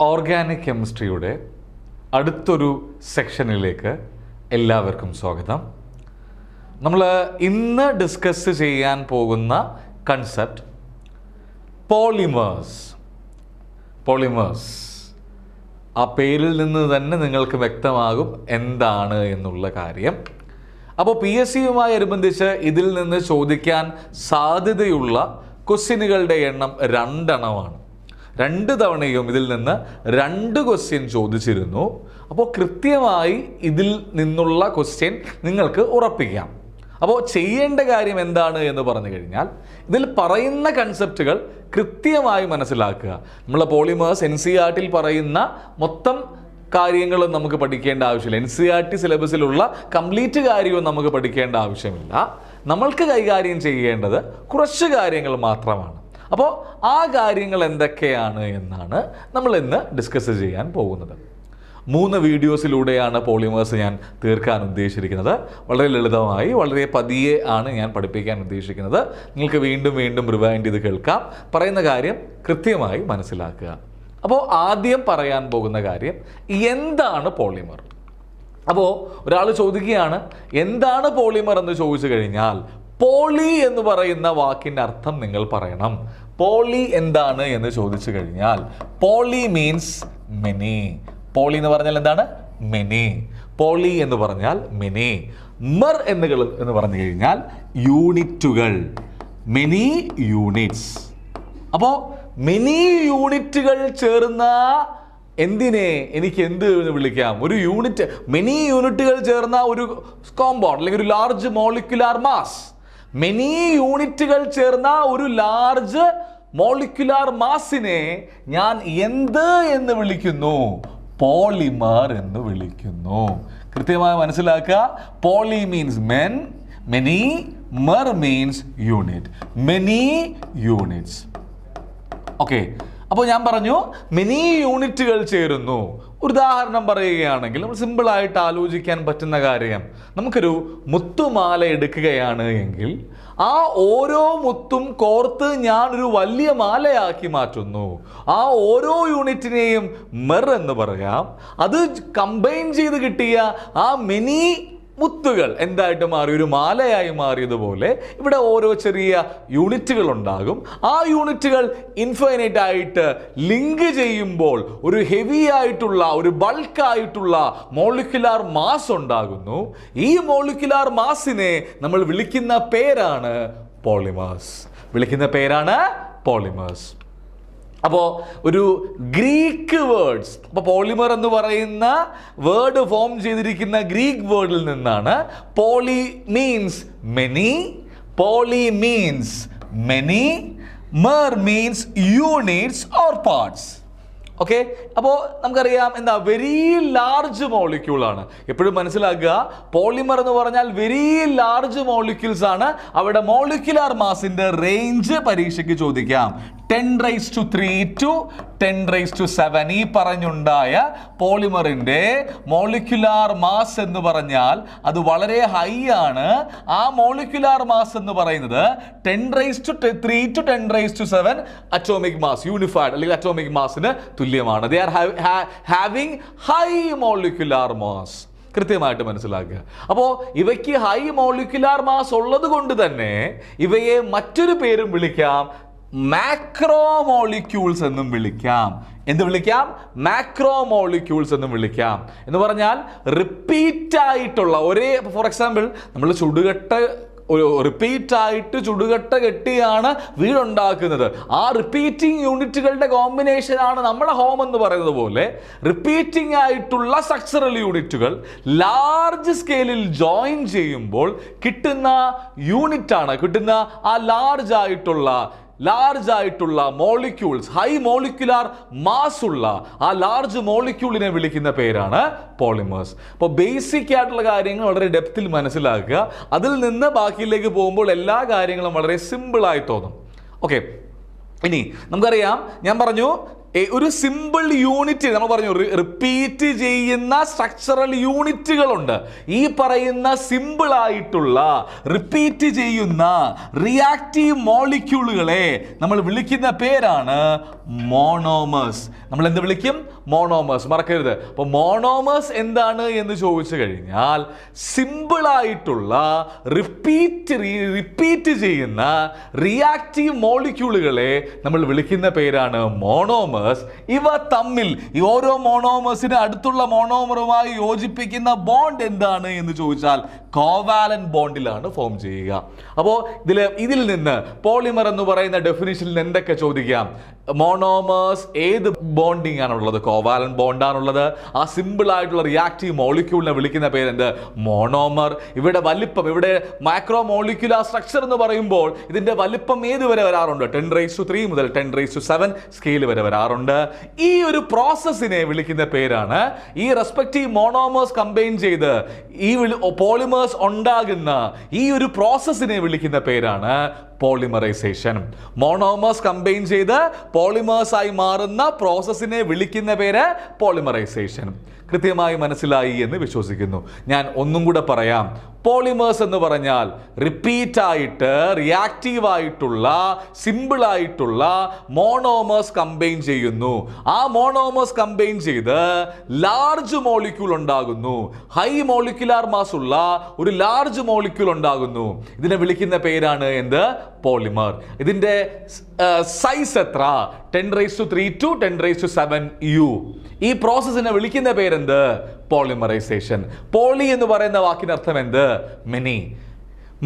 Organic കെമിസ്ട്രിയുടെ അടുത്തൊരു സെക്ഷനിലേക്ക് എല്ലാവർക്കും സ്വാഗതം. നമ്മൾ ഇന്ന് ഡിസ്കസ് ചെയ്യാൻ പോകുന്ന കൺസെപ്റ്റ് പോളിമേഴ്സ്. ആ പേരിൽ നിന്ന് തന്നെ നിങ്ങൾക്ക് വ്യക്തമാകും എന്താണ് എന്നുള്ള കാര്യം. അപ്പോൾ PSC അനുബന്ധിച്ച് ഇതിൽ നിന്ന് ചോദിക്കാൻ സാധ്യതയുള്ള ക്വസ്റ്റ്യനുകളുടെ എണ്ണം 2 എണ്ണമാണ്. 2 തവണയും ഇതിൽ നിന്ന് 2 ക്വസ്റ്റ്യൻ ചോദിച്ചിരുന്നു. അപ്പോൾ കൃത്യമായി ഇതിൽ നിന്നുള്ള ക്വസ്റ്റ്യൻ നിങ്ങൾക്ക് ഉറപ്പിക്കാം. അപ്പോൾ ചെയ്യേണ്ട കാര്യം എന്താണ് എന്ന് പറഞ്ഞു കഴിഞ്ഞാൽ, ഇതിൽ പറയുന്ന കൺസെപ്റ്റുകൾ കൃത്യമായി മനസ്സിലാക്കുക. നമ്മൾ പോളിമേഴ്സ് NCERT പറയുന്ന മൊത്തം കാര്യങ്ങളും നമുക്ക് പഠിക്കേണ്ട ആവശ്യമില്ല. NCERT സിലബസിലുള്ള കംപ്ലീറ്റ് കാര്യവും നമുക്ക് പഠിക്കേണ്ട ആവശ്യമില്ല. നമ്മൾക്ക് കൈകാര്യം ചെയ്യേണ്ടത് കുറച്ച് കാര്യങ്ങൾ മാത്രമാണ്. അപ്പോൾ ആ കാര്യങ്ങൾ എന്തൊക്കെയാണ് എന്നാണ് നമ്മൾ ഇന്ന് ഡിസ്കസ് ചെയ്യാൻ പോകുന്നത്. 3 വീഡിയോസിലൂടെയാണ് പോളിമേഴ്സ് ഞാൻ തീർക്കാൻ ഉദ്ദേശിച്ചിരിക്കുന്നത്. വളരെ ലളിതമായി, വളരെ പതിയെ ആണ് ഞാൻ പഠിപ്പിക്കാൻ ഉദ്ദേശിക്കുന്നത്. നിങ്ങൾക്ക് വീണ്ടും വീണ്ടും റിവൈൻഡ് ചെയ്ത് കേൾക്കാം. പറയുന്ന കാര്യം കൃത്യമായി മനസ്സിലാക്കുക. അപ്പോൾ ആദ്യം പറയാൻ പോകുന്ന കാര്യം, എന്താണ് പോളിമർ? അപ്പോൾ ഒരാൾ ചോദിക്കുകയാണ്, എന്താണ് പോളിമർ എന്ന് ചോദിച്ചു കഴിഞ്ഞാൽ, പോളി എന്ന് പറയുന്ന വാക്കിൻ്റെ അർത്ഥം നിങ്ങൾ പറയണം. പോളി എന്താണ് എന്ന് ചോദിച്ചു കഴിഞ്ഞാൽ, പോളി മീൻസ് മെനി. പോളി എന്ന് പറഞ്ഞാൽ എന്താണ്? മെനി. പോളി എന്ന് പറഞ്ഞാൽ മെനി. മർ എന്ന് പറഞ്ഞു കഴിഞ്ഞാൽ യൂണിറ്റുകൾ, മെനി യൂണിറ്റ്സ്. അപ്പോൾ മെനി യൂണിറ്റുകൾ ചേർന്ന എന്തിനെ എനിക്ക് എന്ത് എന്ന് വിളിക്കാം? ഒരു യൂണിറ്റ്, മെനി യൂണിറ്റുകൾ ചേർന്ന ഒരു കോമ്പൗണ്ട് അല്ലെങ്കിൽ ഒരു ലാർജ് മോളിക്യുലാർ മാസ്. മെനി യൂണിറ്റുകൾ ചേർന്ന ഒരു ലാർജ് മോളിക്യുലാർ മാസിനെ ഞാൻ എന്ത് എന്ന് വിളിക്കുന്നു? പോളിമർ എന്ന് വിളിക്കുന്നു. കൃത്യമായി മനസ്സിലാക്കുക. Poly means many, mer means unit, many units. Okay, അപ്പോൾ ഞാൻ പറഞ്ഞു മെനി യൂണിറ്റുകൾ ചേരുന്നു. ഒരു ഉദാഹരണം പറയുകയാണെങ്കിൽ, നമ്മൾ സിമ്പിളായിട്ട് ആലോചിക്കാൻ പറ്റുന്ന കാര്യം, നമുക്കൊരു മുത്തുമാല എടുക്കുകയാണ് എങ്കിൽ ആ ഓരോ മുത്തും കോർത്ത് ഞാനൊരു വലിയ മാലയാക്കി മാറ്റുന്നു. ആ ഓരോ യൂണിറ്റിനെയും മെർ എന്ന് പറയാം. അത് കമ്പൈൻ ചെയ്ത് കിട്ടിയ ആ മെനി മുത്തുകൾ എന്തായിട്ട് മാറി? ഒരു മാലയായി മാറിയതുപോലെ ഇവിടെ ഓരോ ചെറിയ യൂണിറ്റുകൾ ഉണ്ടാകും. ആ യൂണിറ്റുകൾ ഇൻഫൈനൈറ്റ് ആയിട്ട് ലിങ്ക് ചെയ്യുമ്പോൾ ഒരു ഹെവി ആയിട്ടുള്ള, ഒരു ബൾക്കായിട്ടുള്ള മോളിക്യുലാർ മാസ് ഉണ്ടാകുന്നു. ഈ മോളിക്യുലാർ മാസിനെ നമ്മൾ വിളിക്കുന്ന പേരാണ് പോളിമേഴ്സ്. അപ്പോൾ ഒരു ഗ്രീക്ക് വേർഡ്സ്, അപ്പോൾ പോളിമർ എന്ന് പറയുന്ന വേർഡ് ഫോം ചെയ്തിരിക്കുന്ന ഗ്രീക്ക് വേർഡിൽ നിന്നാണ്. Poly means many, mer means units or parts. Okay, അപ്പോൾ നമുക്കറിയാം എന്താ, വെരി ലാർജ് മോളിക്യൂൾ ആണ്. എപ്പോഴും മനസ്സിലാക്കുക, പോളിമർ എന്ന് പറഞ്ഞാൽ വെരി ലാർജ് മോളിക്യൂൾസ് ആണ്. അവിടെ മോളിക്യുലാർ മാസിന്റെ റേഞ്ച് പരീക്ഷയ്ക്ക് ചോദിക്കാം. 10⁻³ to 10⁻⁷. ഈ പറഞ്ഞുണ്ടായ പോളിമറിന്റെ മോളിക്യുലാർ മാസ് എന്ന് പറഞ്ഞാൽ അത് വളരെ ഹൈ ആണ്. ആ മോളിക്യുലാർ മാസ് എന്ന് പറയുന്നത് 10⁻³ to 10⁻⁷ അറ്റോമിക് മാസ്, യൂണിഫൈഡ് അല്ലെങ്കിൽ അറ്റോമിക് മാസിന് തുല്യമാണ്. They are having high molecular mass. കൃത്യമായിട്ട് മനസ്സിലാക്കുക. അപ്പോൾ ഇവയ്ക്ക് ഹൈ മോളിക്യുലാർ മാസ് ഉള്ളത് കൊണ്ട് തന്നെ ഇവയെ മറ്റൊരു പേരും വിളിക്കാം, മാക്രോമോളിക്യൂൾസ് എന്നും വിളിക്കാം. എന്ത് വിളിക്കാം? മാക്രോമോളിക്യൂൾസ് എന്നും വിളിക്കാം. എന്ന് പറഞ്ഞാൽ റിപ്പീറ്റ് ആയിട്ടുള്ള ഒരേ, ഫോർ എക്സാമ്പിൾ നമ്മൾ റിപ്പീറ്റായിട്ട് ചുടുകട്ട കെട്ടിയാണ് വീടുണ്ടാക്കുന്നത്. ആ റിപ്പീറ്റിംഗ് യൂണിറ്റുകളുടെ കോമ്പിനേഷനാണ് നമ്മുടെ ഹോം എന്ന് പറയുന്നത് പോലെ റിപ്പീറ്റിംഗ് ആയിട്ടുള്ള സ്ട്രക്ചറൽ യൂണിറ്റുകൾ ലാർജ് സ്കെയിലിൽ ജോയിൻ ചെയ്യുമ്പോൾ കിട്ടുന്ന ആ ലാർജ് ആയിട്ടുള്ള മോളിക്യൂൾസ്, ഹൈ മോളിക്യുലാർ മാസ് ഉള്ള ആ ലാർജ് മോളിക്യൂളിനെ വിളിക്കുന്ന പേരാണ് പോളിമേഴ്സ്. അപ്പോൾ ബേസിക് ആയിട്ടുള്ള കാര്യങ്ങൾ വളരെ ഡെപ്തിൽ മനസ്സിലാക്കുക. അതിൽ നിന്ന് ബാക്കിയിലേക്ക് പോകുമ്പോൾ എല്ലാ കാര്യങ്ങളും വളരെ സിമ്പിളായി തോന്നും. ഓക്കെ, ഇനി നമുക്കറിയാം, ഞാൻ പറഞ്ഞു ഒരു സിമ്പിൾ യൂണിറ്റ് നമ്മൾ പറഞ്ഞു, റിപ്പീറ്റ് ചെയ്യുന്ന സ്ട്രക്ചറൽ യൂണിറ്റുകളുണ്ട്. ഈ പറയുന്ന സിമ്പിൾ ആയിട്ടുള്ള റിപ്പീറ്റ് ചെയ്യുന്ന റിയാക്റ്റീവ് മോളിക്യൂളുകളെ നമ്മൾ വിളിക്കുന്ന പേരാണ് മോണോമേഴ്സ്. നമ്മൾ എന്ത് വിളിക്കും? മോണോമേഴ്സ്. മറക്കരുത്. അപ്പോൾ മോണോമേഴ്സ് എന്താണ് എന്ന് ചോദിച്ചു കഴിഞ്ഞാൽ സിമ്പിൾ ആയിട്ടുള്ള റിപ്പീറ്റ് ചെയ്യുന്ന റിയാക്റ്റീവ് മോളിക്യൂളുകളെ നമ്മൾ വിളിക്കുന്ന പേരാണ് മോണോമേഴ്സ്. ഇവ തമ്മിൽ ഈ ഓരോ മോണോമേഴ്സിന് അടുത്തുള്ള മോണോമറുമായി യോജിപ്പിക്കുന്ന ബോണ്ട് എന്താണ് എന്ന് ചോദിച്ചാൽ കോവാലന്റ് ബോണ്ടിലാണ് ഫോം ചെയ്യുക. അപ്പോൾ ഇതിൽ നിന്ന് പോളിമർ എന്ന് പറയുന്ന ഡെഫിനിഷനിൽ എന്തൊക്കെ ചോദിക്കാം? മോണോമേഴ്സ് ഏത് ബോണ്ടിങ് ആണുള്ളത്? കോവാലന്റ് ബോണ്ടാണുള്ളത്. ആ സിമ്പിൾ ആയിട്ടുള്ള റിയാക്റ്റീവ് മോളിക്യൂളിനെ വിളിക്കുന്ന പേരെന്ത്? മോണോമർ. ഇവിടെ വലിപ്പം, ഇവിടെ മൈക്രോ മോളിക്യുലാർ സ്ട്രക്ചർ എന്ന് പറയുമ്പോൾ ഇതിന്റെ വലിപ്പം ഏത് വരെ വരാറുണ്ട്? 10⁻³ മുതൽ 10⁻⁷ സ്കെയിൽ വരെ വരാറുണ്ട്. ഈ ഒരു പ്രോസസ്സിനെ വിളിക്കുന്ന പേരാണ്, ഈ റെസ്പെക്റ്റീവ് മോണോമേഴ്സ് കമ്പൈൻ ചെയ്ത് ഈ പോളിമേഴ്സ് ഉണ്ടാകുന്ന ഈ ഒരു പ്രോസസ്സിനെ വിളിക്കുന്ന പേരാണ് പോളിമറൈസേഷൻ. മോണോമേഴ്സ് കമ്പൈൻ ചെയ്ത് പോളിമേഴ്സ് ആയി മാറുന്ന പ്രോസസ്സിനെ വിളിക്കുന്ന പേര് പോളിമറൈസേഷൻ. കൃത്യമായി മനസ്സിലായി എന്ന് വിശ്വസിക്കുന്നു. ഞാൻ ഒന്നും കൂടെ പറയാം. പോളിമേഴ്സ് എന്ന് പറഞ്ഞാൽ റിപ്പീറ്റ് ആയിട്ട് റിയാക്റ്റീവ് ആയിട്ടുള്ള സിമ്പിൾ ആയിട്ടുള്ള മോണോമേഴ്സ് കമ്പൈൻ ചെയ്യുന്നു. ആ മോണോമേഴ്സ് കമ്പൈൻ ചെയ്ത് ലാർജ് മോളിക്യൂൾ ഉണ്ടാകുന്നു. ഹൈ മോളിക്യുലാർ മാസ് ഉള്ള ഒരു ലാർജ് മോളിക്യൂൾ ഉണ്ടാകുന്നു. ഇതിനെ വിളിക്കുന്ന പേരാണ് എന്ത്? പോളിമർ. ഇതിന്റെ സൈസ് എത്ര? 10⁻³ to 10⁻⁷U. ഈ പ്രോസസ്സിനെ വിളിക്കുന്ന പേരെന്ത്? പോളിമറൈസേഷൻ. പോളി എന്ന് പറയുന്ന വാക്കിന് അർത്ഥം എന്ത്? മെനി.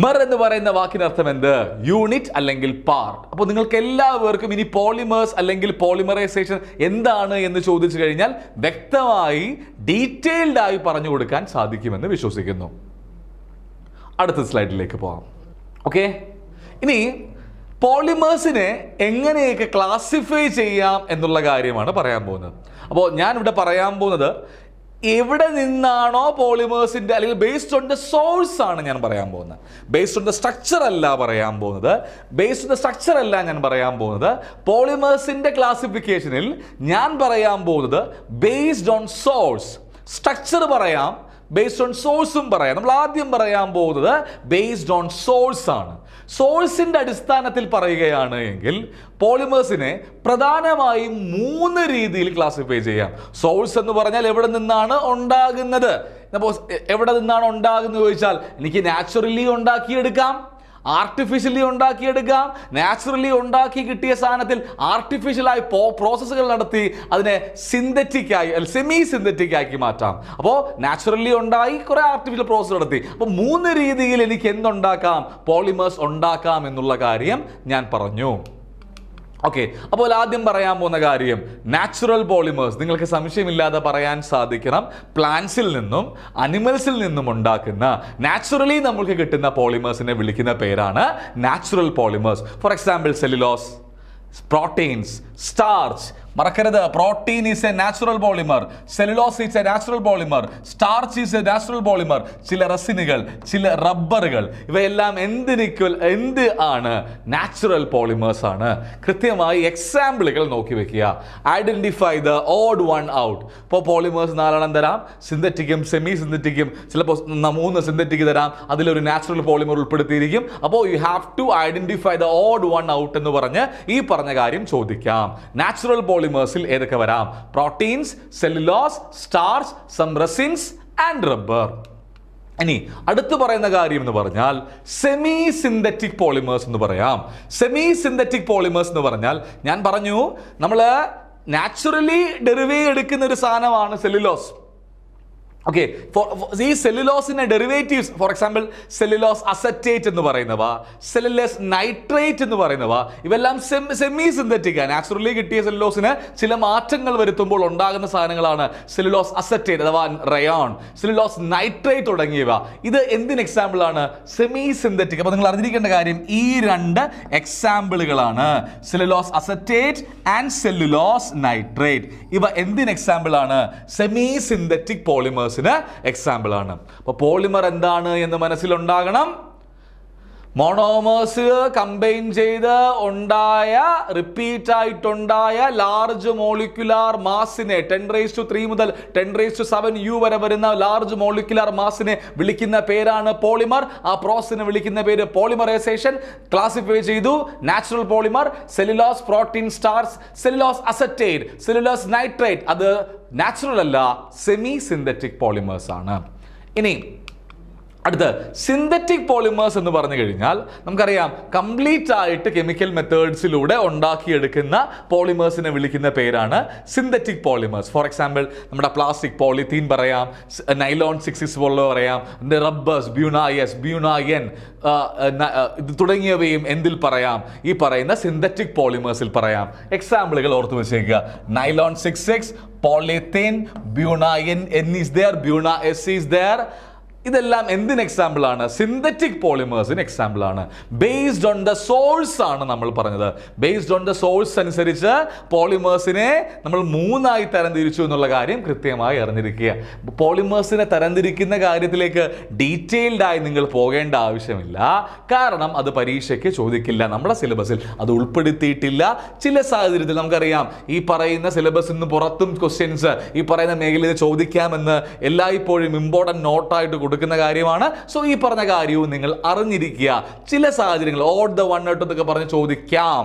മർ എന്ന് പറയുന്ന വാക്കിന് അർത്ഥം എന്ത്? യൂണിറ്റ് അല്ലെങ്കിൽ പാർട്ട്. അപ്പോൾ നിങ്ങൾക്ക് എല്ലാവർക്കും ഇനി പോളിമേഴ്സ് അല്ലെങ്കിൽ പോളിമറൈസേഷൻ എന്താണ് എന്ന് ചോദിച്ചു കഴിഞ്ഞാൽ വ്യക്തമായി ഡീറ്റെയിൽഡ് ആയി പറഞ്ഞു കൊടുക്കാൻ സാധിക്കുമെന്ന് വിശ്വസിക്കുന്നു. അടുത്ത സ്ലൈഡിലേക്ക് പോകാം. ഓക്കെ, ഇനി പോളിമേഴ്സിനെ എങ്ങനെയൊക്കെ ക്ലാസിഫൈ ചെയ്യാം എന്നുള്ള കാര്യമാണ് പറയാൻ പോകുന്നത്. അപ്പോൾ ഞാൻ ഇവിടെ പറയാൻ പോകുന്നത് എവിടെ നിന്നാണോ പോളിമേഴ്സിന്റെ, അല്ലെങ്കിൽ ബേസ്ഡ് ഓൺ ദ സോഴ്സ് ആണ് ഞാൻ പറയാൻ പോകുന്നത്. ബേസ്ഡ് ഓൺ ദ സ്ട്രക്ചർ അല്ല പറയാൻ പോകുന്നത്. ബേസ്ഡ് ഓൺ ദ സ്ട്രക്ചർ അല്ല ഞാൻ പറയാൻ പോകുന്നത്. പോളിമേഴ്സിന്റെ ക്ലാസിഫിക്കേഷനിൽ ഞാൻ പറയാൻ പോകുന്നത് ബേസ്ഡ് ഓൺ സോഴ്സ്. സ്ട്രക്ചർ പറയാം, ബേസ്ഡ് ഓൺ സോഴ്സും പറയാം. നമ്മൾ ആദ്യം പറയാൻ പോകുന്നത് ബേസ്ഡ് ഓൺ സോഴ്സ് ആണ്. സോഴ്സിന്റെ അടിസ്ഥാനത്തിൽ പറയുകയാണ് എങ്കിൽ പോളിമേഴ്സിനെ പ്രധാനമായും 3 രീതിയിൽ ക്ലാസിഫൈ ചെയ്യാം. സോഴ്സ് എന്ന് പറഞ്ഞാൽ എവിടെ നിന്നാണ് ഉണ്ടാകുന്നത്. എവിടെ നിന്നാണ് ഉണ്ടാകുന്നത് ചോദിച്ചാൽ എനിക്ക് നാച്ചുറലി ഉണ്ടാക്കിയെടുക്കാം, ആർട്ടിഫിഷ്യലി ഉണ്ടാക്കിയെടുക്കാം. നാച്ചുറലി ഉണ്ടാക്കി കിട്ടിയ സാധനത്തിൽ ആർട്ടിഫിഷ്യലായി പ്രോസസ്സുകൾ നടത്തി അതിനെ സിന്തറ്റിക് ആയി, സെമി സിന്തറ്റിക് ആക്കി മാറ്റാം. അപ്പോൾ നാച്ചുറലി ഉണ്ടായി കുറെ ആർട്ടിഫിഷ്യൽ പ്രോസസ് നടത്തി. അപ്പോൾ 3 രീതിയിൽ എനിക്ക് എന്തുണ്ടാക്കാം? പോളിമേഴ്സ് ഉണ്ടാക്കാം എന്നുള്ള കാര്യം ഞാൻ പറഞ്ഞു. ഓക്കെ, അപ്പോൾ ആദ്യം പറയാൻ പോകുന്ന കാര്യം നാച്ചുറൽ പോളിമേഴ്സ്. നിങ്ങൾക്ക് സംശയമില്ലാതെ പറയാൻ സാധിക്കണം, പ്ലാന്റ്സിൽ നിന്നും അനിമൽസിൽ നിന്നും ഉണ്ടാക്കുന്ന നാച്ചുറലി നമുക്ക് കിട്ടുന്ന പോളിമേഴ്സിനെ വിളിക്കുന്ന പേരാണ് natural polymers. For example cellulose, proteins, starch. മറക്കരുത്, protein is a natural polymer, cellulose is a natural polymer, starch is a natural polymer. ചില റെസിനുകൾ, ചില റബ്ബറുകൾ, ഇവയെല്ലാം എന്ത് ആണ്? നാച്ചുറൽ പോളിമേഴ്സ് ആണ്. കൃത്യമായി എക്സാമ്പിളുകൾ നോക്കി വെക്കുക. Identify the odd one out. ഇപ്പോൾ പോളിമേഴ്സ് 4 തരാം, സിന്തറ്റിക്കും സെമി സിന്തറ്റിക്കും, ചിലപ്പോൾ 3 സിന്തറ്റിക് തരാം, അതിലൊരു നാച്ചുറൽ പോളിമർ ഉൾപ്പെടുത്തിയിരിക്കും. അപ്പോൾ you have to identify the odd one out എന്ന് പറഞ്ഞ് ഈ പറഞ്ഞ കാര്യം ചോദിക്കാം. നാച്ചുറൽ പോളിമേഴ്സിൽ ഏതൊക്കെ വരാം? Proteins, cellulose, starch, some resins and rubber. ഇനി അടുത്ത് പറയുന്ന കാര്യം എന്ന് പറഞ്ഞാൽ സെമി സിന്തറ്റിക് പോളിമേഴ്സ് എന്ന് പറയാം. സെമി സിന്തറ്റിക് പോളിമേഴ്സ് എന്ന് പറഞ്ഞാൽ ഞാൻ പറഞ്ഞു നമ്മൾ നാച്ചുറലി ഡെറിവേറ്റ് എടുക്കുന്ന ഒരു സാധനമാണ് സെല്ലുലോസ്. ഓക്കെ, ഈ സെല്ലുലോസിന്റെ derivatives, for example cellulose acetate എന്ന് പറയുന്നവ, സെല്ലുലോസ് നൈട്രേറ്റ് എന്ന് പറയുന്നവ, ഇവെല്ലാം സെമി സിന്തറ്റിക്. നാച്ചുറലി കിട്ടിയ സെല്ലുലോസിന് ചില മാറ്റങ്ങൾ വരുത്തുമ്പോൾ ഉണ്ടാകുന്ന സാധനങ്ങളാണ് സെല്ലുലോസ് അസറ്റേറ്റ് അഥവാ റയോൺ, സെല്ലുലോസ് നൈട്രേറ്റ് തുടങ്ങിയവ. ഇത് എന്തിന് എക്സാമ്പിൾ ആണ്? Semi synthetic. അപ്പോൾ നിങ്ങൾ അറിഞ്ഞിരിക്കേണ്ട കാര്യം ഈ 2 എക്സാമ്പിളുകളാണ്, cellulose acetate and cellulose nitrate. ഇവ എന്തിന് എക്സാമ്പിൾ ആണ്? സെമി സിന്തറ്റിക് പോളിമേഴ്സ് എക്സാമ്പിൾ ആണ്. അപ്പോൾ പോളിമർ എന്താണ് എന്ന് മനസ്സിലുണ്ടാകണം. മോണോമേഴ്സ് കമ്പൈൻ ചെയ്ത് റിപ്പീറ്റ് ആയിട്ടുണ്ടായ ലാർജ് മോളിക്യുലാർ മാസിനെ 10⁻³ മുതൽ 10⁻⁷U വരെ വരുന്ന ലാർജ് മോളിക്യുലാർ മാസിനെ വിളിക്കുന്ന പേരാണ് പോളിമർ. ആ പ്രോസസ്സിനെ വിളിക്കുന്ന പേര് പോളിമറൈസേഷൻ. ക്ലാസിഫൈ ചെയ്തു: natural polymer, cellulose protein starch, cellulose acetate, cellulose nitrate. അത് നാച്ചുറൽ അല്ല, സെമി സിന്തറ്റിക് പോളിമേഴ്സ് ആണ്. ഇനി അടുത്ത് സിന്തറ്റിക് പോളിമേഴ്സ് എന്ന് പറഞ്ഞു കഴിഞ്ഞാൽ നമുക്കറിയാം, കംപ്ലീറ്റ് ആയിട്ട് കെമിക്കൽ മെത്തേഡ്സിലൂടെ ഉണ്ടാക്കിയെടുക്കുന്ന പോളിമേഴ്സിനെ വിളിക്കുന്ന പേരാണ് സിന്തറ്റിക് പോളിമേഴ്സ്. ഫോർ എക്സാമ്പിൾ നമ്മുടെ പ്ലാസ്റ്റിക്, പോളിത്തീൻ പറയാം, നൈലോൺ 6 പോലുള്ള പറയാം, റബ്ബേഴ്സ്, ബ്യൂണായൻ ഇത് തുടങ്ങിയവയും എന്തിൽ പറയാം? ഈ പറയുന്ന സിന്തറ്റിക് പോളിമേഴ്സിൽ പറയാം. എക്സാമ്പിളുകൾ ഓർത്ത് വെച്ചേക്കുക: nylon 6, polythene, buna, N is there, buna S is there. ഇതെല്ലാം എന്തിന് എക്സാമ്പിൾ ആണ്? സിന്തറ്റിക് പോളിമേഴ്സിന് എക്സാമ്പിൾ ആണ്. ബേസ്ഡ് ഓൺ ദ സോഴ്സ് ആണ് നമ്മൾ പറഞ്ഞത്. ബേസ്ഡ് ഓൺ ദ സോഴ്സ് അനുസരിച്ച് പോളിമേഴ്സിനെ നമ്മൾ 3ആയി തരംതിരിച്ചു എന്നുള്ള കാര്യം കൃത്യമായി അറിഞ്ഞിരിക്കുക. പോളിമേഴ്സിനെ തരംതിരിക്കുന്ന കാര്യത്തിലേക്ക് ഡീറ്റെയിൽഡ് ആയി നിങ്ങൾ പോകേണ്ട ആവശ്യമില്ല, കാരണം അത് പരീക്ഷയ്ക്ക് ചോദിക്കില്ല. നമ്മുടെ സിലബസിൽ അത് ഉൾപ്പെടുത്തിയിട്ടില്ല. ചില സാഹചര്യത്തിൽ നമുക്കറിയാം, ഈ പറയുന്ന സിലബസിൽ നിന്ന് പുറത്തും ക്വസ്റ്റ്യൻസ് ഈ പറയുന്ന മേഖലയിൽ ചോദിക്കാമെന്ന് എല്ലായ്പ്പോഴും ഇമ്പോർട്ടൻറ്റ് നോട്ടായിട്ട് കൊടുക്കുന്ന കാര്യമാണ്. സോ ഈ പറഞ്ഞ കാര്യവും നിങ്ങൾ അറിഞ്ഞിരിക്കുക. ചില സാഹചര്യങ്ങൾ ഓഡ് ദ വൺ ഔട്ട് എന്നൊക്കെ പറഞ്ഞ് ചോദിക്കാം.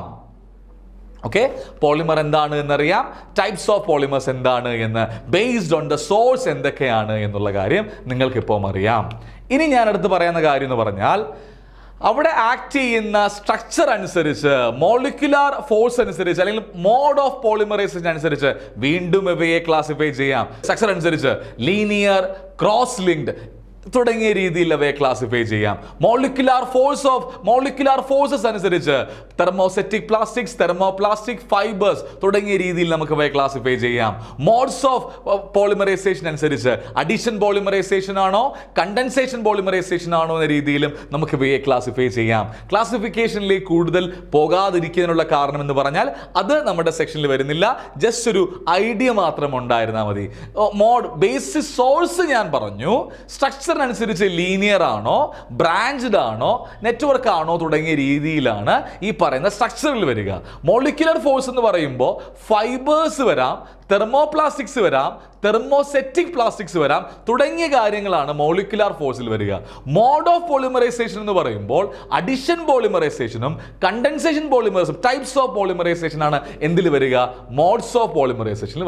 ഓക്കെ, പോളിമർ എന്താണ് എന്നറിയാം, ടൈപ്സ് ഓഫ് പോളിമേഴ്സ് എന്താണ് എന്ന്, ബേസ്ഡ് ഓൺ ദ സോഴ്സ് എന്തൊക്കെയാണ് എന്നുള്ള കാര്യം നിങ്ങൾക്കിപ്പോൾ അറിയാം. ഇനി ഞാൻ അടുത്ത് പറയുന്ന കാര്യം എന്ന് പറഞ്ഞാൽ, അവിടെ ആക്ട് ചെയ്യുന്ന സ്ട്രക്ചർ അനുസരിച്ച്, മോളിക്യുലാർ ഫോഴ്സ് അനുസരിച്ച്, അല്ലെങ്കിൽ മോഡ് ഓഫ് പോളിമറൈസേഷൻ അനുസരിച്ച് വീണ്ടും ഇവയെ ക്ലാസിഫൈ ചെയ്യാം. സ്ട്രക്ചർ അനുസരിച്ച് ലീനിയർ, ക്രോസ് ലിങ്ക്ഡ് തുടങ്ങിയ രീതിയിൽ അവയെ ക്ലാസിഫൈ ചെയ്യാം. മോളിക്യുലാർ ഫോഴ്സസ് അനുസരിച്ച് തെർമോസെറ്റിക് പ്ലാസ്റ്റിക്സ്, തെർമോപ്ലാസ്റ്റിക്, ഫൈബേഴ്സ് തുടങ്ങിയ രീതിയിൽ നമുക്ക് അവയെ ക്ലാസിഫൈ ചെയ്യാം. മോഡ്സ് ഓഫ് പോളിമറൈസേഷൻ അനുസരിച്ച് അഡീഷൻ പോളിമറൈസേഷൻ ആണോ, കണ്ടൻസേഷൻ പോളിമറൈസേഷൻ ആണോ എന്ന രീതിയിലും നമുക്ക് ഇവയെ ക്ലാസിഫൈ ചെയ്യാം. ക്ലാസിഫിക്കേഷനിലേക്ക് കൂടുതൽ പോകാതിരിക്കുന്നതിനുള്ള കാരണം എന്ന് പറഞ്ഞാൽ അത് നമ്മുടെ സെക്ഷനിൽ വരുന്നില്ല, ജസ്റ്റ് ഒരു ഐഡിയ മാത്രം ഉണ്ടായിരുന്നാൽ മതി. ബേസിസ് സോഴ്സ് ഞാൻ പറഞ്ഞു, സ്ട്രക്ചർ അനുസരിച്ച് ലീനിയർ ആണോ, ബ്രാഞ്ച്ഡ് ആണോ, നെറ്റ്വർക്ക് ആണോ തുടങ്ങിയ രീതിയിലാണ് ഈ പറയുന്ന സ്ട്രക്ചറിൽ വരിക. മോളിക്യുലർ ഫോഴ്സ് എന്ന് പറയുമ്പോൾ ഫൈബേഴ്സ് വരാം, തെർമോപ്ലാസ്റ്റിക്സ് വരാം, തെർമോസെറ്റിക് പ്ലാസ്റ്റിക്സ് വരാം തുടങ്ങിയ കാര്യങ്ങളാണ് മോളിക്യുലാർ ഫോഴ്സിൽ വരിക. മോഡ് ഓഫ് പോളിമറൈസേഷൻ എന്ന് പറയുമ്പോൾ അഡിഷൻ പോളിമറൈസേഷനും condensation polymerisation, types of polymerisation ആണ് എന്തിൽ വരിക? മോഡ്സ് ഓഫ് പോളിമറൈസേഷനിൽ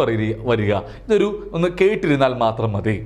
വരിക. ഇതൊരു ഒന്ന് കേട്ടിരുന്നാൽ മാത്രം മതി,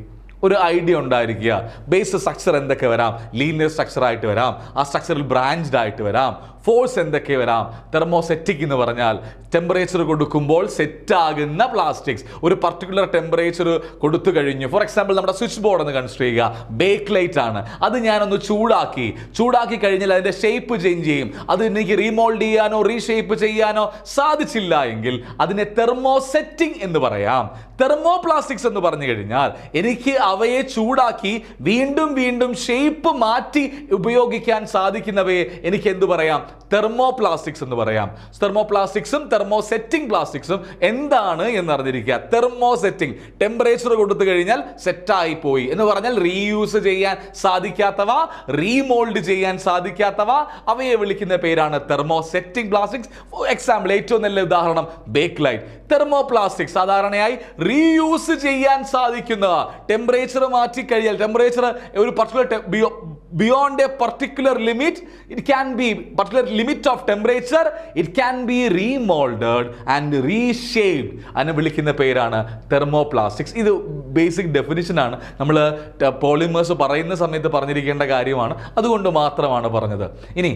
ഒരു ഐഡിയ ഉണ്ടായിരിക്കുക. ബേസ് സ്ട്രക്ചർ എന്തൊക്കെ വരാം? ലീനിയർ സ്ട്രക്ചർ ആയിട്ട് വരാം, ആ സ്ട്രക്ചറിൽ ബ്രാഞ്ച്ഡ് ആയിട്ട് വരാം. ഫോഴ്സ് എന്തൊക്കെ വരാം? തെർമോസെറ്റിക് എന്ന് പറഞ്ഞാൽ ടെമ്പറേച്ചർ കൊടുക്കുമ്പോൾ സെറ്റ് ആകുന്ന പ്ലാസ്റ്റിക്സ് ഒരു പർട്ടിക്കുലർ ടെമ്പറേച്ചർ കൊടുത്തു കഴിഞ്ഞു. ഫോർ എക്സാമ്പിൾ നമ്മുടെ സ്വിച്ച് ബോർഡ് എന്ന് കൺസിഡർ ചെയ്യുക, ബേക്ക് ലൈറ്റ് ആണ്. അത് ഞാനൊന്ന് ചൂടാക്കി കഴിഞ്ഞാൽ അതിൻ്റെ ഷേപ്പ് ചേഞ്ച് ചെയ്യും. അത് എനിക്ക് റീമോൾഡ് ചെയ്യാനോ റീഷേപ്പ് ചെയ്യാനോ സാധിച്ചില്ല എങ്കിൽ അതിനെ തെർമോസെറ്റിംഗ് എന്ന് പറയാം. തെർമോപ്ലാസ്റ്റിക്സ് എന്ന് പറഞ്ഞു കഴിഞ്ഞാൽ എനിക്ക് അവയെ ചൂടാക്കി വീണ്ടും ഷേപ്പ് മാറ്റി ഉപയോഗിക്കാൻ സാധിക്കുന്നവയെ എനിക്ക് എന്ത് പറയാം? തെർമോപ്ലാസ്റ്റിക്സ് എന്ന് പറയാം. തെർമോപ്ലാസ്റ്റിക്സും തെർമോസെറ്റിംഗ് പ്ലാസ്റ്റിക്സും എന്താണ് എന്ന് അറിഞ്ഞിരിക്കുക. തെർമോസെറ്റിംഗ്, ടെമ്പറേച്ചർ കൊടുത്തു കഴിഞ്ഞാൽ സെറ്റായി പോയി എന്ന് പറഞ്ഞാൽ റീയൂസ് ചെയ്യാൻ സാധിക്കാത്തവ, റീമോൾഡ് ചെയ്യാൻ സാധിക്കാത്തവ, അവയെ വിളിക്കുന്ന പേരാണ് തെർമോസെറ്റിംഗ് പ്ലാസ്റ്റിക്സ്. ഫോർ എക്സാമ്പിൾ, ഏറ്റവും നല്ല ഉദാഹരണം ബേക്ക് ലൈറ്റ്. തെർമോപ്ലാസ്റ്റിക് സാധാരണയായി റീയൂസ് ചെയ്യാൻ സാധിക്കുന്ന, ടെമ്പറേച്ചർ മാറ്റി കഴിഞ്ഞാൽ, ടെമ്പറേച്ചർ ഒരു particular beyond a particular limit, it can be particular limit of temperature, it can be remolded and reshaped. അതിനെ വിളിക്കുന്ന പേരാണ് തെർമോപ്ലാസ്റ്റിക്സ്. ഇത് ബേസിക് ഡെഫിനിഷൻ ആണ്, നമ്മൾ പോളിമേഴ്സ് പറയുന്ന സമയത്ത് പറഞ്ഞിരിക്കേണ്ട കാര്യമാണ്, അതുകൊണ്ട് മാത്രമാണ് പറഞ്ഞത്. ഇനി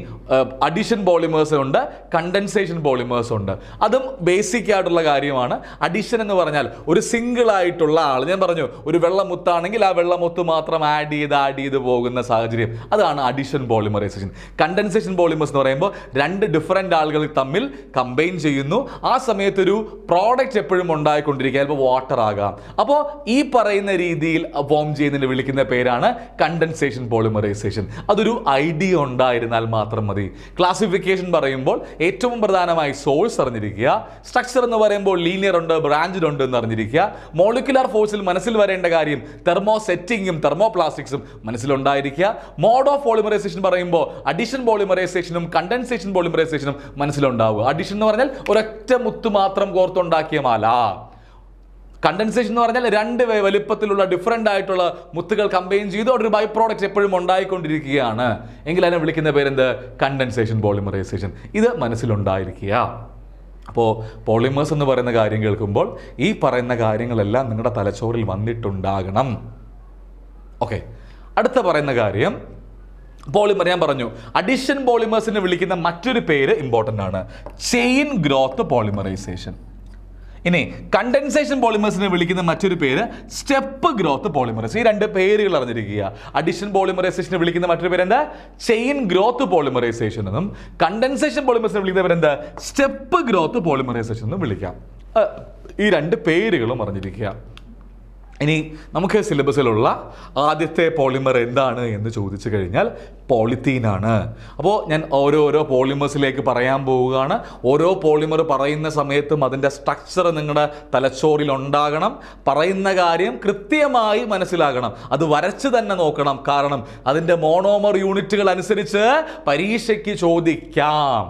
അഡിഷൻ പോളിമേഴ്സ് ഉണ്ട്, കണ്ടൻസേഷൻ പോളിമേഴ്സ് ഉണ്ട്. അതും ബേസിക് ആയിട്ടുള്ള കാര്യമാണ്. അഡിഷൻ എന്ന് പറഞ്ഞാൽ ഒരു സിംഗിൾ ആയിട്ടുള്ള ആൾ, ഞാൻ പറഞ്ഞു ഒരു വെള്ളമുത്താണെങ്കിൽ ആ വെള്ളമുത്ത് മാത്രം ആഡ് ചെയ്ത് പോകുന്ന സാഹചര്യം, അതാണ് അഡിഷൻ പോളിമറൈസേഷൻ. കണ്ടൻസേഷൻ പോളിമേഴ്സ് എന്ന് പറയുമ്പോൾ രണ്ട് ഡിഫറെന്റ് ആളുകൾ തമ്മിൽ കമ്പൈൻ ചെയ്യുന്നു. ആ സമയത്ത് ഒരു പ്രോഡക്റ്റ് എപ്പോഴും ഉണ്ടായിക്കൊണ്ടിരിക്കുക, ചിലപ്പോൾ വാട്ടർ ആകാം. അപ്പോൾ ഈ പറയുന്ന രീതിയിൽ ഫോം ചെയ്യുന്നതിന് വിളിക്കുന്ന പേരാണ് കണ്ടൻസേഷൻ പോളിമറൈസേഷൻ. അതൊരു ഐഡിയ ഉണ്ടായിരുന്നാൽ മാത്രം മതി. ക്ലാസിഫിക്കേഷൻ പറയുമ്പോൾ ഏറ്റവും പ്രധാനമായി സോഴ്സ് അറിഞ്ഞിരിക്കുക, സ്ട്രക്ചർ എന്ന് പറയുമ്പോൾ ലീനിയർ ഉണ്ട്, ബ്രാഞ്ചഡ് ഉണ്ട് എന്ന് അറിഞ്ഞിരിക്കുക, മോളിക്കുലാർ ഫോഴ്സിൽ മനസ്സിൽ വരേണ്ട കാര്യം തെർമോ സെറ്റിങ്ങും തെർമോപ്ലാസ്റ്റിക്സും മനസ്സിലുണ്ടായിരിക്കുക, മോഡ് ഓഫ് പോളിമറൈസേഷൻ പറയുമ്പോൾ അഡിഷൻ പോളിമറൈസേഷനും കണ്ടൻസേഷൻ പോളിമറൈസേഷനും മനസ്സിലുണ്ടാവുക. അഡിഷൻ എന്ന് പറഞ്ഞാൽ ഒരൊറ്റ മുത്ത് മാത്രം കോർത്തുണ്ടാക്കിയ മാല, കണ്ടൻസേഷൻ എന്ന് പറഞ്ഞാൽ രണ്ട് വലിപ്പത്തിലുള്ള ഡിഫറെൻ്റ് ആയിട്ടുള്ള മുത്തുകൾ കമ്പൈൻ ചെയ്ത് ഒരു ബൈ പ്രോഡക്റ്റ് എപ്പോഴും ഉണ്ടായിക്കൊണ്ടിരിക്കുകയാണ് എങ്കിൽ അതിനെ വിളിക്കുന്ന പേരെന്ത്? Condensation polymerisation. ഇത് മനസ്സിലുണ്ടായിരിക്കുക. അപ്പോൾ പോളിമേഴ്സ് എന്ന് പറയുന്ന കാര്യം കേൾക്കുമ്പോൾ ഈ പറയുന്ന കാര്യങ്ങളെല്ലാം നിങ്ങളുടെ തലച്ചോറിൽ വന്നിട്ടുണ്ടാകണം. ഓക്കെ, അടുത്ത പറയുന്ന കാര്യം പോളിമർ. ഞാൻ പറഞ്ഞു അഡിഷൻ പോളിമേഴ്സിനെ വിളിക്കുന്ന മറ്റൊരു പേര് ഇമ്പോർട്ടൻ്റ് ആണ്, ചെയിൻ ഗ്രോത്ത് പോളിമറൈസേഷൻ. ഇനി കണ്ടൻസേഷൻ പോളിമേഴ്സിനെ വിളിക്കുന്ന മറ്റൊരു പേര് സ്റ്റെപ്പ് ഗ്രോത്ത് പോളിമറൈസേഷൻ. ഈ രണ്ട് പേരുകൾ അറിഞ്ഞിരിക്കുക. അഡിഷൻ പോളിമറൈസേഷനെ വിളിക്കുന്ന മറ്റൊരു പേര് എന്താ? ചെയിൻ ഗ്രോത്ത് പോളിമറൈസേഷൻ എന്നും കണ്ടൻസേഷൻ പോളിമേഴ്സിനെ വിളിക്കുന്ന പേരെന്താ? സ്റ്റെപ്പ് ഗ്രോത്ത് പോളിമറൈസേഷൻ എന്നും വിളിക്കാം. ഈ രണ്ട് പേരുകളും അറിഞ്ഞിരിക്കുക. ഇനി നമുക്ക് സിലബസിലുള്ള ആദ്യത്തെ പോളിമർ എന്താണ് എന്ന് ചോദിച്ചു കഴിഞ്ഞാൽ പോളിത്തീനാണ്. അപ്പോൾ ഞാൻ ഓരോരോ പോളിമേഴ്സിലേക്ക് പറയാൻ പോവുകയാണ്. ഓരോ പോളിമർ പറയുന്ന സമയത്തും അതിൻ്റെ സ്ട്രക്ചർ നിങ്ങളുടെ തലച്ചോറിൽ ഉണ്ടാകണം. പറയുന്ന കാര്യം കൃത്യമായി മനസ്സിലാകണം. അത് വരച്ച് തന്നെ നോക്കണം. കാരണം അതിൻ്റെ മോണോമർ യൂണിറ്റുകൾ അനുസരിച്ച് പരീക്ഷയ്ക്ക് ചോദിക്കാം.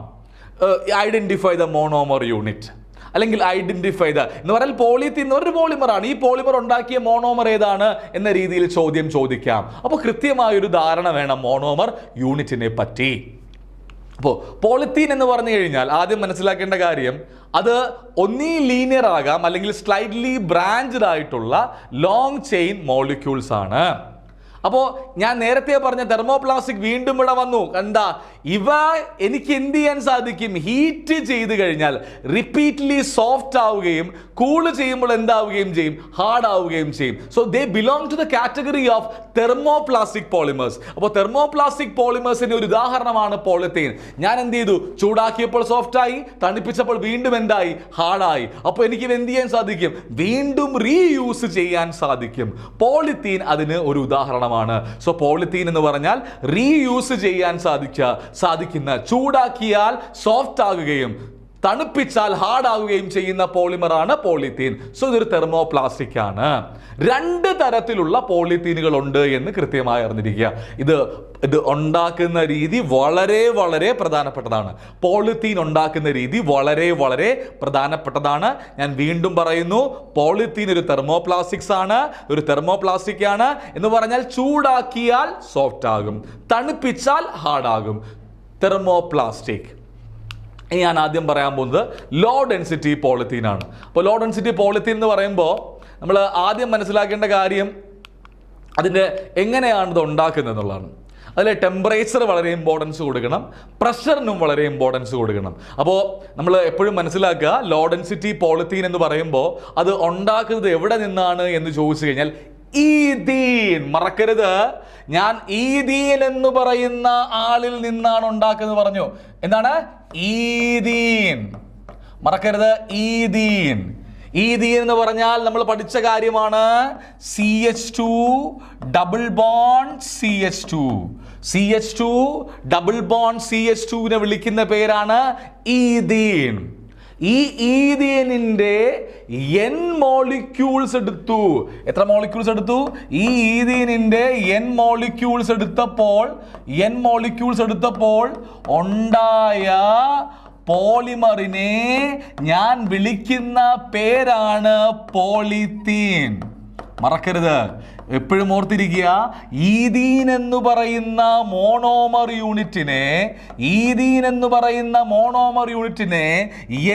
ഐഡൻറ്റിഫൈ ദ മോണോമർ യൂണിറ്റ് അല്ലെങ്കിൽ ഐഡന്റിഫൈ ദ എന്ന് പറഞ്ഞാൽ പോളിത്തീൻ ഒരു പോളിമറാണ്. ഈ പോളിമർ ഉണ്ടാക്കിയ മോണോമർ ഏതാണ് എന്ന രീതിയിൽ ചോദ്യം ചോദിക്കാം. അപ്പോൾ കൃത്യമായൊരു ധാരണ വേണം മോണോമർ യൂണിറ്റിനെ പറ്റി. അപ്പോൾ പോളിത്തീൻ എന്ന് പറഞ്ഞു കഴിഞ്ഞാൽ ആദ്യം മനസ്സിലാക്കേണ്ട കാര്യം അത് ഒന്നീ ലീനിയർ ആകാം അല്ലെങ്കിൽ സ്ലൈറ്റ്ലി ബ്രാഞ്ച്ഡ് ആയിട്ടുള്ള ലോങ് ചെയിൻ മോളിക്യൂൾസ് ആണ്. അപ്പോൾ ഞാൻ നേരത്തെ പറഞ്ഞ തെർമോപ്ലാസ്റ്റിക് വീണ്ടും ഇവിടെ വന്നു. എന്താ ഇവ എനിക്ക് എന്ത് ചെയ്യാൻ സാധിക്കും? ഹീറ്റ് ചെയ്ത് കഴിഞ്ഞാൽ റിപ്പീറ്റ്ലി സോഫ്റ്റ് ആവുകയും കൂള് ചെയ്യുമ്പോൾ എന്താവുകയും ചെയ്യും? ഹാർഡ് ആവുകയും ചെയ്യും. So they belong to the category of thermoplastic polymers. അപ്പോൾ തെർമോപ്ലാസ്റ്റിക് പോളിമേഴ്സിന്റെ ഒരു ഉദാഹരണമാണ് പോളിത്തീൻ. ഞാൻ എന്ത് ചെയ്തു? ചൂടാക്കിയപ്പോൾ സോഫ്റ്റ് ആയി, തണുപ്പിച്ചപ്പോൾ വീണ്ടും എന്തായി? ഹാർഡായി. അപ്പോൾ എനിക്ക് എന്ത് ചെയ്യാൻ സാധിക്കും? വീണ്ടും റീയൂസ് ചെയ്യാൻ സാധിക്കും. പോളിത്തീൻ അതിന് ഒരു ഉദാഹരണമാണ്. സോ പോളിത്തീൻ എന്ന് പറഞ്ഞാൽ റീയൂസ് ചെയ്യാൻ സാധിക്കുന്ന ചൂടാക്കിയാൽ സോഫ്റ്റ് ആകുകയും തണുപ്പിച്ചാൽ ഹാർഡ് ആവുകയും ചെയ്യുന്ന പോളിമറാണ് പോളിത്തീൻ. സോ ഇതൊരു തെർമോപ്ലാസ്റ്റിക് ആണ്. രണ്ട് തരത്തിലുള്ള പോളിത്തീനുകൾ ഉണ്ട് എന്ന് കൃത്യമായി അറിഞ്ഞിരിക്കുക. ഇത് ഉണ്ടാക്കുന്ന രീതി വളരെ വളരെ പ്രധാനപ്പെട്ടതാണ്. പോളിത്തീൻ ഉണ്ടാക്കുന്ന രീതി വളരെ വളരെ പ്രധാനപ്പെട്ടതാണ്. ഞാൻ വീണ്ടും പറയുന്നു, പോളിത്തീൻ ഒരു തെർമോപ്ലാസ്റ്റിക്സ് ആണ്. ഒരു തെർമോപ്ലാസ്റ്റിക് ആണ് എന്ന് പറഞ്ഞാൽ ചൂടാക്കിയാൽ സോഫ്റ്റ് ആകും, തണുപ്പിച്ചാൽ ഹാർഡ് ആകും. തെർമോപ്ലാസ്റ്റിക്. ഇനി ഞാൻ ആദ്യം പറയാൻ പോകുന്നത് ലോ ഡെൻസിറ്റി പോളിത്തീൻ ആണ്. അപ്പോൾ ലോ ഡെൻസിറ്റി പോളിത്തീൻ എന്ന് പറയുമ്പോൾ നമ്മൾ ആദ്യം മനസ്സിലാക്കേണ്ട കാര്യം അതിൻ്റെ എങ്ങനെയാണ് ഇത് ഉണ്ടാക്കുന്നത് എന്നുള്ളതാണ്. അതിൽ ടെമ്പറേച്ചർ വളരെ ഇമ്പോർട്ടൻസ് കൊടുക്കണം, പ്രഷറിനും വളരെ ഇമ്പോർട്ടൻസ് കൊടുക്കണം. അപ്പോൾ നമ്മൾ എപ്പോഴും മനസ്സിലാക്കുക, ലോ ഡെൻസിറ്റി പോളിത്തീൻ എന്ന് പറയുമ്പോൾ അത് ഉണ്ടാക്കുന്നത് എവിടെ നിന്നാണ് എന്ന് ചോദിച്ചു കഴിഞ്ഞാൽ ഈഥീൻ. മറക്കരുത്, ഞാൻ ഈഥീൻ എന്ന് പറയുന്ന ആളിൽ നിന്നാണ് ഉണ്ടാക്കുന്നത് പറഞ്ഞു. എന്താണ്? ഈഥീൻ. മറക്കരുത്, ഈഥീൻ. ഈഥീൻ എന്ന് പറഞ്ഞാൽ നമ്മൾ പഠിച്ച കാര്യമാണ്. CH2 double bond CH2. CH2 double bond CH2 വിളിക്കുന്ന പേരാണ് ഈഥീൻ. ഈ ഈഥീനിന്റെ N മോളിക്യൂൾസ് എടുത്തു. എത്ര മോളിക്യൂൾസ് എടുത്തു? ഈ ഈഥീനിന്റെ N മോളിക്യൂൾസ് എടുത്തപ്പോൾ ഉണ്ടായ പോളിമറിനെ ഞാൻ വിളിക്കുന്ന പേരാണ് പോളിത്തീൻ. മറക്കരുത്, എപ്പോഴും ഓർത്തിരിക്കുക, ഈഥീൻ എന്ന് പറയുന്ന മോണോമർ യൂണിറ്റിനെ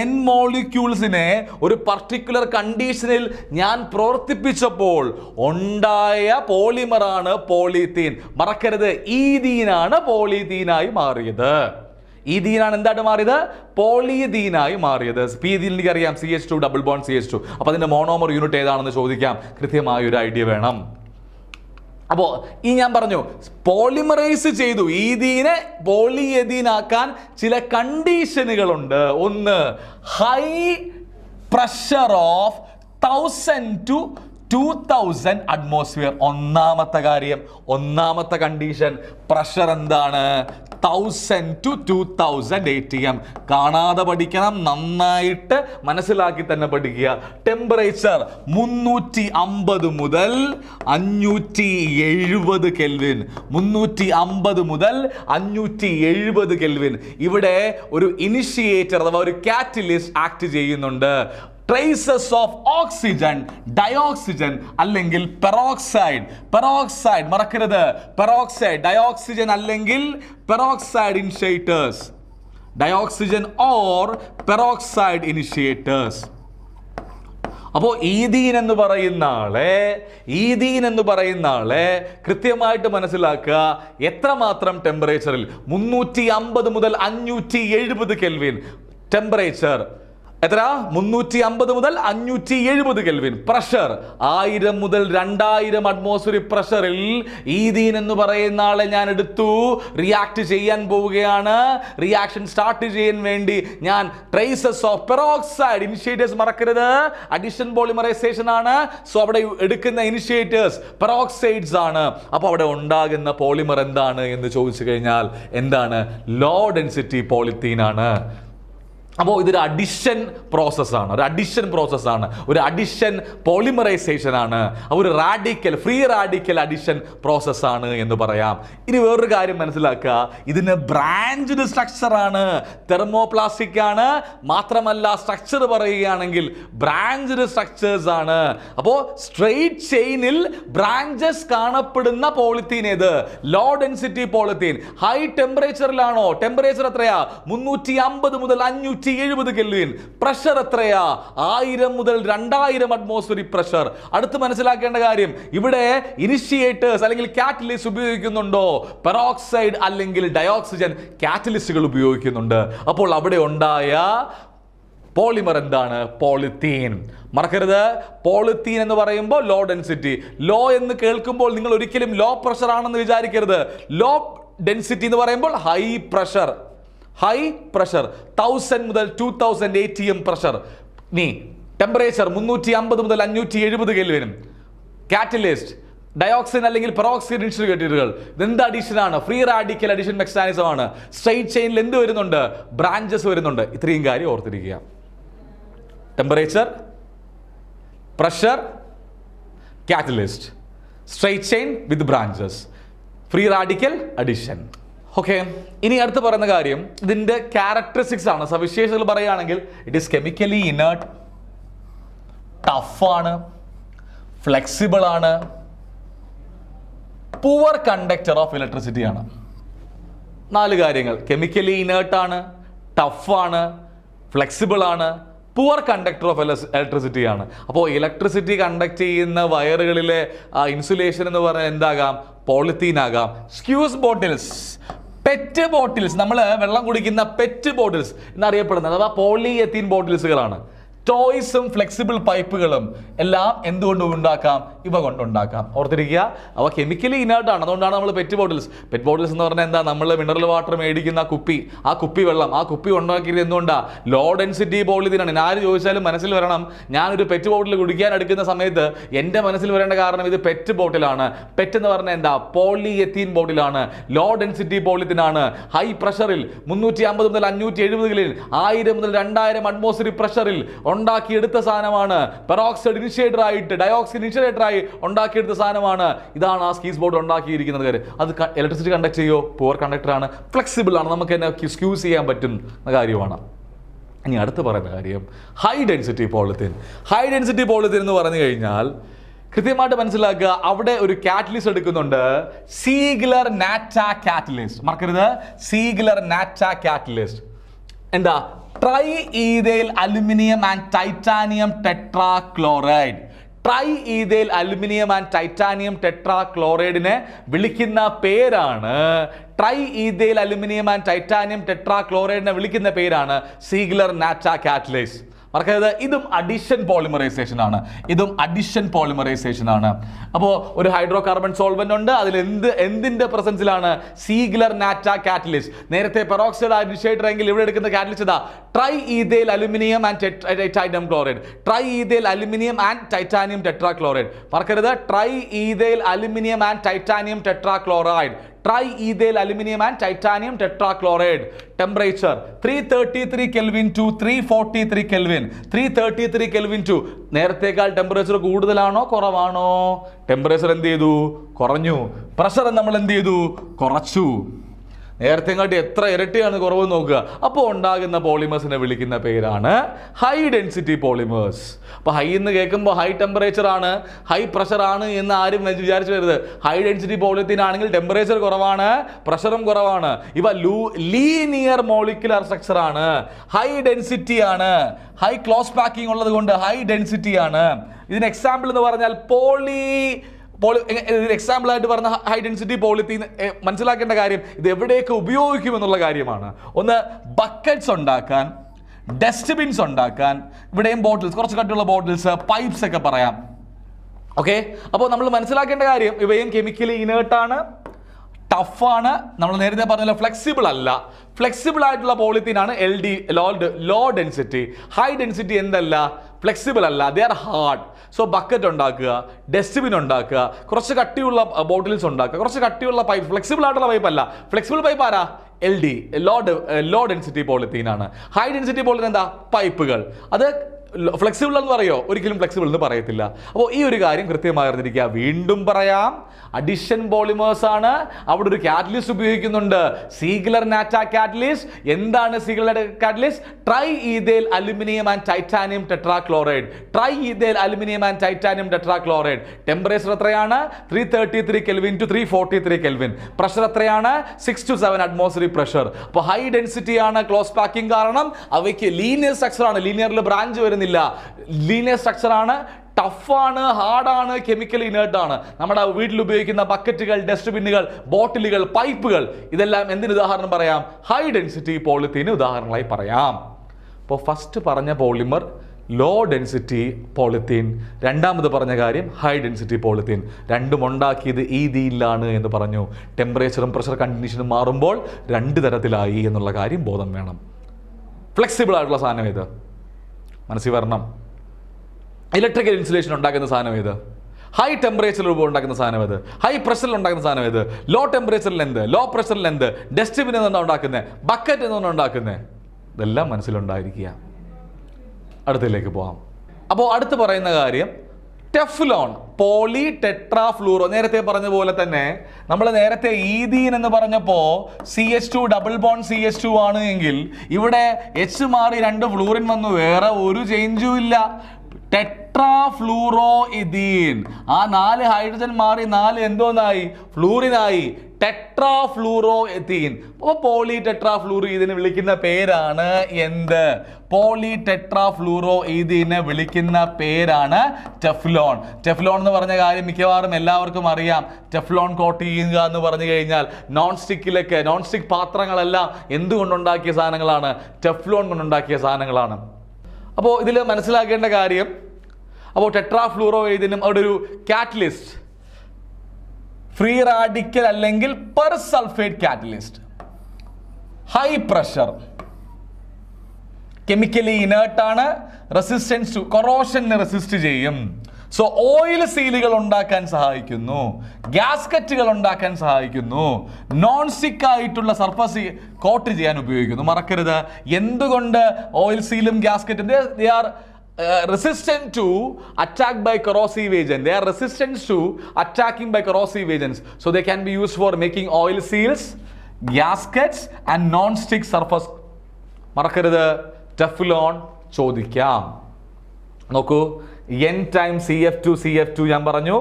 N മോളിക്യൂൾസിനെ ഒരു പർട്ടിക്കുലർ കണ്ടീഷനിൽ ഞാൻ പ്രവർത്തിപ്പിച്ചപ്പോൾ ഉണ്ടായ പോളിമറാണ് പോളിത്തീൻ. മറക്കരുത്, ഈഥീനാണ് പോളിത്തീനായി മാറിയത്. ഈഥീനാണ് എന്തായിട്ട് മാറിയത്? പോളിയതീനായി മാറിയത്. എനിക്ക് അറിയാം CH2 ഡബിൾ ബോണ്ട് CH2. അപ്പോൾ അതിൻ്റെ മോണോമർ യൂണിറ്റ് ഏതാണെന്ന് ചോദിക്കാം. കൃത്യമായ ഒരു ഐഡിയ വേണം. അപ്പോൾ ഈ ഞാൻ പറഞ്ഞു, പോളിമറൈസ് ചെയ്തു ഈഥീനെ പോളിയതീനാക്കാൻ ചില കണ്ടീഷനുകളുണ്ട്. ഒന്ന്, high pressure of 1000 to 2000 atmosphere. ഒന്നാമത്തെ കാര്യം, ഒന്നാമത്തെ കണ്ടീഷൻ, പ്രഷർ എന്താണ്? 1000 to 2000 ATM. കാണാതെ പഠിക്കണം, നന്നായിട്ട് മനസ്സിലാക്കി തന്നെ പഠിക്കുക. ടെമ്പറേച്ചർ 350 മുതൽ 570 കെൽവിൻ. 350 മുതൽ 570 കെൽവിൻ. ഇവിടെ ഒരു ഇനിഷ്യേറ്റർ അഥവാ ഒരു കാറ്റലിസ്റ്റ് ആക്ട് ചെയ്യുന്നുണ്ട്. ട്രേസസ് ഓഫ് ഓക്സിജൻ, ഡയോക്സിജൻ അല്ലെങ്കിൽ പെറോക്സൈഡ്. പെറോക്സൈഡ് മറക്കരുത്, പെറോക്സൈഡ്, ഡയോക്സിജൻ അല്ലെങ്കിൽ peroxide initiators. Dioxygen or peroxide initiators. അപ്പോൾ ഈഥീൻ എന്ന് പറയുന്ന ആളെ കൃത്യമായിട്ട് മനസ്സിലാക്കുക. എത്രമാത്രം ടെമ്പറേച്ചറിൽ? 350 മുതൽ 570 കെൽവിൻ ടെമ്പറേച്ചർ. എത്ര? 350 മുതൽ 570 കെൽവിൻ. പ്രഷർ 1000 മുതൽ 2000 അറ്റ്മോസ്ഫിയറിക് പ്രഷറിൽ ഈഥീൻ എന്ന് പറയുന്ന ആളെ ഞാൻ എടുത്തു. റിയാക്ട് ചെയ്യാൻ പോവുകയാണ്. റിയാക്ഷൻ സ്റ്റാർട്ട് ചെയ്യാൻ വേണ്ടി ഞാൻ ട്രേസസ് ഓഫ് പെറോക്സൈഡ് ഇനിഷ്യേറ്റേഴ്സ് മറക്കരുത്, അഡിഷൻ പോളിമറൈസേഷൻ ആണ്. സോ അവിടെ എടുക്കുന്ന ഇനിഷ്യേറ്റേഴ്സ് പെറോക്സൈഡ്സ് ആണ്. അപ്പോൾ അവിടെ ഉണ്ടാകുന്ന പോളിമർ എന്താണ് എന്ന് ചോദിച്ചു കഴിഞ്ഞാൽ എന്താണ്? ലോ ഡെൻസിറ്റി പോളിത്തീൻ ആണ്. അപ്പോൾ ഇതൊരു അഡിഷൻ പ്രോസസ്സാണ്, ഒരു അഡിഷൻ പോളിമറൈസേഷൻ ആണ്, ഒരു റാഡിക്കൽ, ഫ്രീ റാഡിക്കൽ അഡിഷൻ പ്രോസസ്സാണ് എന്ന് പറയാം. ഇനി വേറൊരു കാര്യം മനസ്സിലാക്കുക, ഇതിന് ബ്രാഞ്ച്ഡ് സ്ട്രക്ചർ ആണ്, തെർമോപ്ലാസ്റ്റിക് ആണ്. മാത്രമല്ല സ്ട്രക്ചർ പറയുകയാണെങ്കിൽ ബ്രാഞ്ച്ഡ് സ്ട്രക്ചേഴ്സ് ആണ്. അപ്പോൾ സ്ട്രെയിറ്റ് ചെയിനിൽ ബ്രാഞ്ചസ് കാണപ്പെടുന്ന പോളിത്തീൻ ഏത്? Low density polythene. ഹൈ ടെമ്പറേച്ചറിലാണോ? ടെമ്പറേച്ചർ എത്രയാ? 350 മുതൽ 570 കെൽവിൻ. പ്രഷർ എത്രയാ? 1000 മുതൽ 2000 അറ്റ്മോസ്ഫിയറിക് പ്രഷർ. അടുത്ത് മനസ്സിലാക്കേണ്ട കാര്യം, ഇവിടെ ഇനിഷ്യേറ്റേഴ്സ് അല്ലെങ്കിൽ കാറ്റലിസ്റ്റ് ഉപയോഗിക്കുന്നുണ്ടോ? പെറോക്സൈഡ് അല്ലെങ്കിൽ ഡയോക്സിജൻ കാറ്റലിസ്റ്റുകൾ ഉപയോഗിക്കുന്നുണ്ട്. അപ്പോൾ അവിടെ ഉണ്ടായ പോളിമർ എന്താണ്? പോളിത്തീൻ. മറക്കരുത്, പോളിത്തീൻ എന്ന് പറയുമ്പോൾ ലോ ഡെൻസിറ്റി. ലോ എന്ന് കേൾക്കുമ്പോൾ നിങ്ങൾ ഒരിക്കലും ലോ പ്രഷർ ആണെന്ന് വിചാരിക്കരുത്. ലോ ഡെൻസിറ്റി എന്ന് പറയുമ്പോൾ ഹൈ പ്രഷർ, 1000 മുതൽ 2000 ATM പ്രഷർ. നീ ടെമ്പറേച്ചർ 350 മുതൽ 570 കെൽവിനും. കാറ്റലിസ്റ്റ് ഡയോക്സിൻ അല്ലെങ്കിൽ പെറോക്സൈഡ് ഇനിഷ്യേറ്ററുകൾ. ഇതെന്ത് അഡീഷനാണ്? ഫ്രീ റാഡിക്കൽ അഡീഷൻ മെക്കാനിസം ആണ്. സ്ട്രെയിറ്റ് ചെയിനിൽ എന്ത് വരുന്നുണ്ട്? ബ്രാഞ്ചസ് വരുന്നുണ്ട്. ഇത്രയും കാര്യം ഓർത്തിരിക്കുക. Temperature, pressure, catalyst, straight chain with branches, free radical addition. Okay, ഇനി അടുത്ത് പറയുന്ന കാര്യം ഇതിൻ്റെ ക്യാരക്ടറിസ്റ്റിക്സ് ആണ്. സവിശേഷതകൾ പറയുകയാണെങ്കിൽ ഇറ്റ് ഈസ് കെമിക്കലി ഇനേർട്ട്, ടഫാണ്, ഫ്ലെക്സിബിൾ ആണ്, പുവർ കണ്ടക്ടർ ഓഫ് ഇലക്ട്രിസിറ്റി ആണ്. 4 കാര്യങ്ങൾ. കെമിക്കലി ഇനേർട്ടാണ്, ടഫാണ്, ഫ്ലെക്സിബിൾ ആണ്, പുവർ കണ്ടക്ടർ ഓഫ് ഇലക്ട്രിസിറ്റി ആണ്. അപ്പോൾ ഇലക്ട്രിസിറ്റി കണ്ടക്ട് ചെയ്യുന്ന വയറുകളിലെ ഇൻസുലേഷൻ എന്ന് പറഞ്ഞാൽ എന്താകാം? പോളിത്തീൻ ആകാം. സ്ക്യൂസ് ബോട്ടിൽസ്, പെറ്റ് ബോട്ടിൽസ്, നമ്മൾ വെള്ളം കുടിക്കുന്ന പെറ്റ് ബോട്ടിൽസ് എന്നറിയപ്പെടുന്നത് അഥവാ പോളിയെത്തീൻ ബോട്ടിൽസുകളാണ്. ടോയ്സും ഫ്ലെക്സിബിൾ പൈപ്പുകളും എല്ലാം എന്തുകൊണ്ടും ഉണ്ടാക്കാം? ഇവ കൊണ്ടുണ്ടാക്കാം. ഓർത്തിരിക്കുക, അവ കെമിക്കലി ഇനേർട്ടാണ്. അതുകൊണ്ടാണ് നമ്മൾ പെറ്റ് ബോട്ടിൽസ് എന്ന് പറഞ്ഞാൽ എന്താ? നമ്മൾ മിനറൽ വാട്ടർ മേടിക്കുന്ന കുപ്പി, ആ കുപ്പി വെള്ളം, ആ കുപ്പി ഉണ്ടാക്കിയത് എന്തുകൊണ്ടാണ്? ലോ ഡെൻസിറ്റി പോളിത്തീനാണ്. ആര് ചോദിച്ചാലും മനസ്സിൽ വരണം, ഞാനൊരു പെറ്റ് ബോട്ടിൽ കുടിക്കാൻ എടുക്കുന്ന സമയത്ത് എൻ്റെ മനസ്സിൽ വരേണ്ട കാരണം ഇത് പെറ്റ് ബോട്ടിലാണ്. പെറ്റ് എന്ന് പറഞ്ഞാൽ എന്താ? പോളിയെത്തീൻ ബോട്ടിലാണ്, ലോ ഡെൻസിറ്റി പോളിത്തീനാണ്. ഹൈ പ്രഷറിൽ 350 മുതൽ 570 1000 മുതൽ 2000 അറ്റ്മോസ്ഫിയറിക് പ്രഷറിൽ ഉണ്ടാക്കിയെടുത്ത സാധനമാണ്. പെറോക്സൈഡ് ഇനിഷ്യേറ്റർ ആയിട്ട്, ഡയോക്സിൻ ഇനിഷ്യേറ്റർ ആയി ഉണ്ടാക്കിയെടുത്ത സാധനമാണ്. ഇതാണ് ആ സ്കീസ് ബോർഡ് ഉണ്ടാക്കിയിരിക്കുന്നത്. അത് ഇലക്ട്രിസിറ്റി കണ്ടക്ട് ചെയ്യോ? പുവർ കണ്ടക്ടർ ആണ്, ഫ്ലെക്സിബിൾ ആണ്, നമുക്ക് തന്നെ സ്ക്യൂസ് ചെയ്യാൻ പറ്റുന്ന കാര്യമാണ്. ഇനി അടുത്ത് പറയുന്ന കാര്യം high density polythene. High density polythene എന്ന് പറഞ്ഞു കഴിഞ്ഞാൽ കൃത്യമായിട്ട് മനസ്സിലാക്കുക, അവിടെ ഒരു കാറ്റലിസ്റ്റ് എടുക്കുന്നുണ്ട്, സീഗ്ലർ നാറ്റ കാറ്റലിസ്റ്റ്. മറക്കരുത്, സീഗ്ലർ നാറ്റ കാറ്റലിസ്റ്റ്. എന്താ? Tri ethyl aluminium and titanium tetrachloride. Tri ethyl aluminium and titanium ടെട്രാക്ലോറൈഡിനെ വിളിക്കുന്ന പേരാണ്, tri ethyl aluminium and titanium ടെട്രാക്ലോറൈഡിനെ വിളിക്കുന്ന പേരാണ് സീഗ്ലർ നാറ്റ കാറ്റലിസ്റ്റ്. മറക്കരുത്, ഇതും അഡിഷൻ പോളിമറൈസേഷൻ ആണ്. അപ്പോൾ ഒരു ഹൈഡ്രോ കാർബൺ സോൾവെന്റ് ഉണ്ട്, അതിൽ എന്തിന്റെ പ്രസൻസിലാണ്? Ziegler Natta catalyst. നേരത്തെ പെറോക്സൈഡ് ഇനിഷ്യേറ്റർ എങ്കിൽ ഇവിടെ എടുക്കുന്ന കാറ്റലിസ്റ്റ് ഇതാ tri ethyl aluminium and titanium chloride. Tri ethyl aluminium and titanium tetrachloride. മറക്കരുത്, tri ethyl aluminium and titanium tetrachloride. Tri ethyl aluminium and titanium tetrachloride. Temperature 333 Kelvin to 343 Kelvin. 333 Kelvin to നേരത്തേക്കാൾ temperature കൂടുതലാണോ കുറവാണോ? Temperature എന്ത് ചെയ്തു? കുറഞ്ഞു. Pressure നമ്മൾ എന്ത് ചെയ്തു? കുറച്ചു. നേരത്തെ കാട്ടി എത്ര ഇരട്ടിയാണ് കുറവ് നോക്കുക. അപ്പോൾ ഉണ്ടാകുന്ന പോളിമേഴ്സിനെ വിളിക്കുന്ന പേരാണ് ഹൈ ഡെൻസിറ്റി പോളിമേഴ്സ്. അപ്പോൾ ഹൈ എന്ന് കേൾക്കുമ്പോൾ ഹൈ ടെമ്പറേച്ചർ ആണ്, ഹൈ പ്രഷർ ആണ് എന്ന് ആരും വിചാരിച്ചു വരുത്. ഹൈ ഡെൻസിറ്റി പോളിത്തീൻ ആണെങ്കിൽ ടെമ്പറേച്ചർ കുറവാണ്, പ്രഷറും കുറവാണ്. ഇവ ലീനിയർ മോളിക്കുലർ സ്ട്രക്ചർ ആണ്, ഹൈ ഡെൻസിറ്റി ആണ്, ഹൈ ക്ലോസ് പാക്കിംഗ് ഉള്ളത് കൊണ്ട് ഹൈ ഡെൻസിറ്റി ആണ്. ഇതിന് എക്സാമ്പിൾ എന്ന് പറഞ്ഞാൽ എക്സാമ്പിൾ ആയിട്ട് പറഞ്ഞ ഹൈ ഡെൻസിറ്റി പോളിത്തീൻ മനസ്സിലാക്കേണ്ട കാര്യം ഇത് എവിടെയൊക്കെ ഉപയോഗിക്കുമെന്നുള്ള കാര്യമാണ്. ഒന്ന്, ബക്കറ്റ്സ് ഉണ്ടാക്കാൻ, ഡസ്റ്റ്ബിൻസ് ഉണ്ടാക്കാൻ, ഇവിടെയും ബോട്ടിൽസ്, കുറച്ച് കട്ടിയുള്ള ബോട്ടിൽസ്, പൈപ്സ് ഒക്കെ പറയാം. ഓക്കെ, അപ്പോൾ നമ്മൾ മനസ്സിലാക്കേണ്ട കാര്യം ഇവയും കെമിക്കലി ഇനേർട്ടാണ്, ടഫാണ്. നമ്മൾ നേരത്തെ പറഞ്ഞ ഫ്ലെക്സിബിൾ അല്ല. ഫ്ലെക്സിബിൾ ആയിട്ടുള്ള പോളിത്തീൻ ആണ് ലോ ഡെൻസിറ്റി. ഹൈ ഡെൻസിറ്റി എന്തല്ല? ഫ്ലെക്സിബിൾ അല്ല, they are hard. So bucket ഉണ്ടാക്കുക, ഡസ്റ്റ്ബിൻ ഉണ്ടാക്കുക, കുറച്ച് കട്ടിയുള്ള ബോട്ടിൽസ് ഉണ്ടാക്കുക, കുറച്ച് കട്ടിയുള്ള പൈപ്പ്. ഫ്ലെക്സിബിൾ ആയിട്ടുള്ള പൈപ്പ് അല്ല. ഫ്ലെക്സിബിൾ പൈപ്പ് ആരാ? ലോ ഡെൻസിറ്റി പോളിത്തീൻ ആണ്. ഹൈ ഡെൻസിറ്റി പോളിത്തീൻ എന്താ? പൈപ്പുകൾ. അത് ഫ്ലെക്സിബിൾ എന്ന് പറയോ? ഒരിക്കലും ഫ്ലെക്സിബിൾ എന്ന് പറയത്തില്ല. അപ്പോൾ ഈ ഒരു കാര്യം കൃത്യമായി അറിഞ്ഞിരിക്കുക. വീണ്ടും പറയാം, അഡിഷൻ പോളിമേഴ്സ് ആണ്. അവിടെ ഒരു കാറ്റലിസ്റ്റ് ഉപയോഗിക്കുന്നുണ്ട്, സീഗ്ലർ നാറ്റ കാറ്റലിസ്റ്റ്. എന്താണ് Ziegler catalyst? Try ethyl aluminium and titanium tetrachloride. Tri ethyl aluminium and titanium tetrachloride. Temperature എത്രയാണ്? 333 Kelvin to 343 Kelvin. പ്രഷർ എത്രയാണ്? 6 to 7 അറ്റ്മോസ്ഫിയറിക് പ്രഷർ. അപ്പോൾ ഹൈ ഡെൻസിറ്റി ആണ് ക്ലോസ് പാക്കിംഗ് കാരണം. അവയ്ക്ക് ലീനിയർ സ്ട്രക്ചർ ആണ്, ലീനിയറിൽ branch വരുന്നില്ല. Linear structure ആണ്, ടഫാണ്, ഹാർഡാണ്, chemical ഇനേർട്ടാണ്. നമ്മുടെ വീട്ടിൽ ഉപയോഗിക്കുന്ന ബക്കറ്റുകൾ, ഡസ്റ്റ്ബിന്നുകൾ, ബോട്ടിലുകൾ, പൈപ്പുകൾ, ഇതെല്ലാം എന്തിന് ഉദാഹരണം പറയാം? ഹൈ ഡെൻസിറ്റി പോളിത്തീന് ഉദാഹരണമായി പറയാം. അപ്പോൾ ഫസ്റ്റ് പറഞ്ഞ പോളിമർ ലോ ഡെൻസിറ്റി പോളിത്തീൻ, രണ്ടാമത് പറഞ്ഞ കാര്യം ഹൈ ഡെൻസിറ്റി പോളിത്തീൻ. രണ്ടും ഉണ്ടാക്കിയത് ഈദിയിലാണ് എന്ന് പറഞ്ഞു. ടെമ്പറേച്ചറും പ്രഷർ കണ്ടീഷനും മാറുമ്പോൾ രണ്ട് തരത്തിലായി എന്നുള്ള കാര്യം ബോധം വേണം. ഫ്ലെക്സിബിൾ ആയിട്ടുള്ള സാധനം ഇത് മനസ്സിൽ വരണം. ഇലക്ട്രിക്കൽ ഇൻസുലേഷൻ ഉണ്ടാക്കുന്ന സാധനം ഇത്, ഹൈ ടെമ്പറേച്ചറിൽ ഉണ്ടാക്കുന്ന സാധനം ഇത്, ഹൈ പ്രഷറിൽ ഉണ്ടാക്കുന്ന സാധനം ഇത്, ലോ ടെമ്പറേച്ചറിൽ എന്ത്, ലോ പ്രഷറിൽ എന്ത്, ഡസ്റ്റ്ബിൻ എന്നാണ് ഉണ്ടാക്കുന്നത്, ബക്കറ്റ് എന്നാണ് ഉണ്ടാക്കുന്നത്. ഇതെല്ലാം മനസ്സിലുണ്ടായിരിക്കുക. അടുത്തതിലേക്ക് പോകാം. അപ്പോൾ അടുത്ത് പറയുന്ന കാര്യം ടെഫ്ലോൺ, പോളി ടെട്രാഫ്ലൂറോ. നേരത്തെ പറഞ്ഞ പോലെ തന്നെ നമ്മൾ നേരത്തെ ഈഥീൻ എന്ന് പറഞ്ഞപ്പോൾ CH2 ഡബിൾ ബോണ്ട് CH2 ആണ് എങ്കിൽ ഇവിടെ H മാറി 2 ഫ്ലൂറിൻ വന്നു, വേറെ ഒരു ചേഞ്ചും ഇല്ല. ടെട്രാഫ്ലൂറോ ഇഥീൻ. ആ 4 ഹൈഡ്രജൻ മാറി 4 എന്തോന്നായി? ഫ്ലൂറിനായി. ടെട്രാഫ്ലൂറോ എഥീൻ. അപ്പോൾ പോളി ടെട്രാഫ്ലൂറോ ഇതിനെ വിളിക്കുന്ന പേരാണ് എന്ത്? പോളി ടെട്രാഫ്ലൂറോ ഇതിനെ വിളിക്കുന്ന പേരാണ് ടെഫ്ലോൺ. ടെഫ്ലോൺ എന്ന് പറഞ്ഞ കാര്യം മിക്കവാറും എല്ലാവർക്കും അറിയാം. ടെഫ്ലോൺ കോട്ട് ചെയ്യുക എന്ന് പറഞ്ഞു കഴിഞ്ഞാൽ നോൺ സ്റ്റിക്ക് പാത്രങ്ങളെല്ലാം എന്തുകൊണ്ടുണ്ടാക്കിയ സാധനങ്ങളാണ്? ടെഫ്ലോൺ കൊണ്ടുണ്ടാക്കിയ സാധനങ്ങളാണ്. അപ്പോൾ ഇതിൽ മനസ്സിലാക്കേണ്ട കാര്യം, അപ്പോൾ ടെട്രാഫ്ലൂറോ ഇതിനും അവിടെ ഒരു കാറ്റലിസ്റ്റ്, ഫ്രീ റാഡിക്കൽ അല്ലെങ്കിൽ per sulphate catalyst, high pressure, chemically ഇനേർട്ടാണ്, റെസിസ്റ്റൻസ് ടു കൊറോഷന് റെസിസ്റ്റ് ചെയ്യും. സോ ഓയിൽ സീലുകൾ ഉണ്ടാക്കാൻ സഹായിക്കുന്നു, ഗ്യാസ്കറ്റുകൾ ഉണ്ടാക്കാൻ സഹായിക്കുന്നു, നോൺ സ്റ്റിക്ക് ആയിട്ടുള്ള സർഫസ് കോട്ട് ചെയ്യാൻ ഉപയോഗിക്കുന്നു. മറക്കരുത്, എന്തുകൊണ്ട് ഓയിൽ സീലും ഗ്യാസ്കറ്റും? They are resistant to attack by corrosive agent. They are resistant to attacking by corrosive agents. So they can be used for making oil seals, gaskets and non-stick surface. മറക്കരുത്, Teflon ചോദിക്കാം. നോക്കൂ, N times CF2 ഞാൻ പറഞ്ഞു.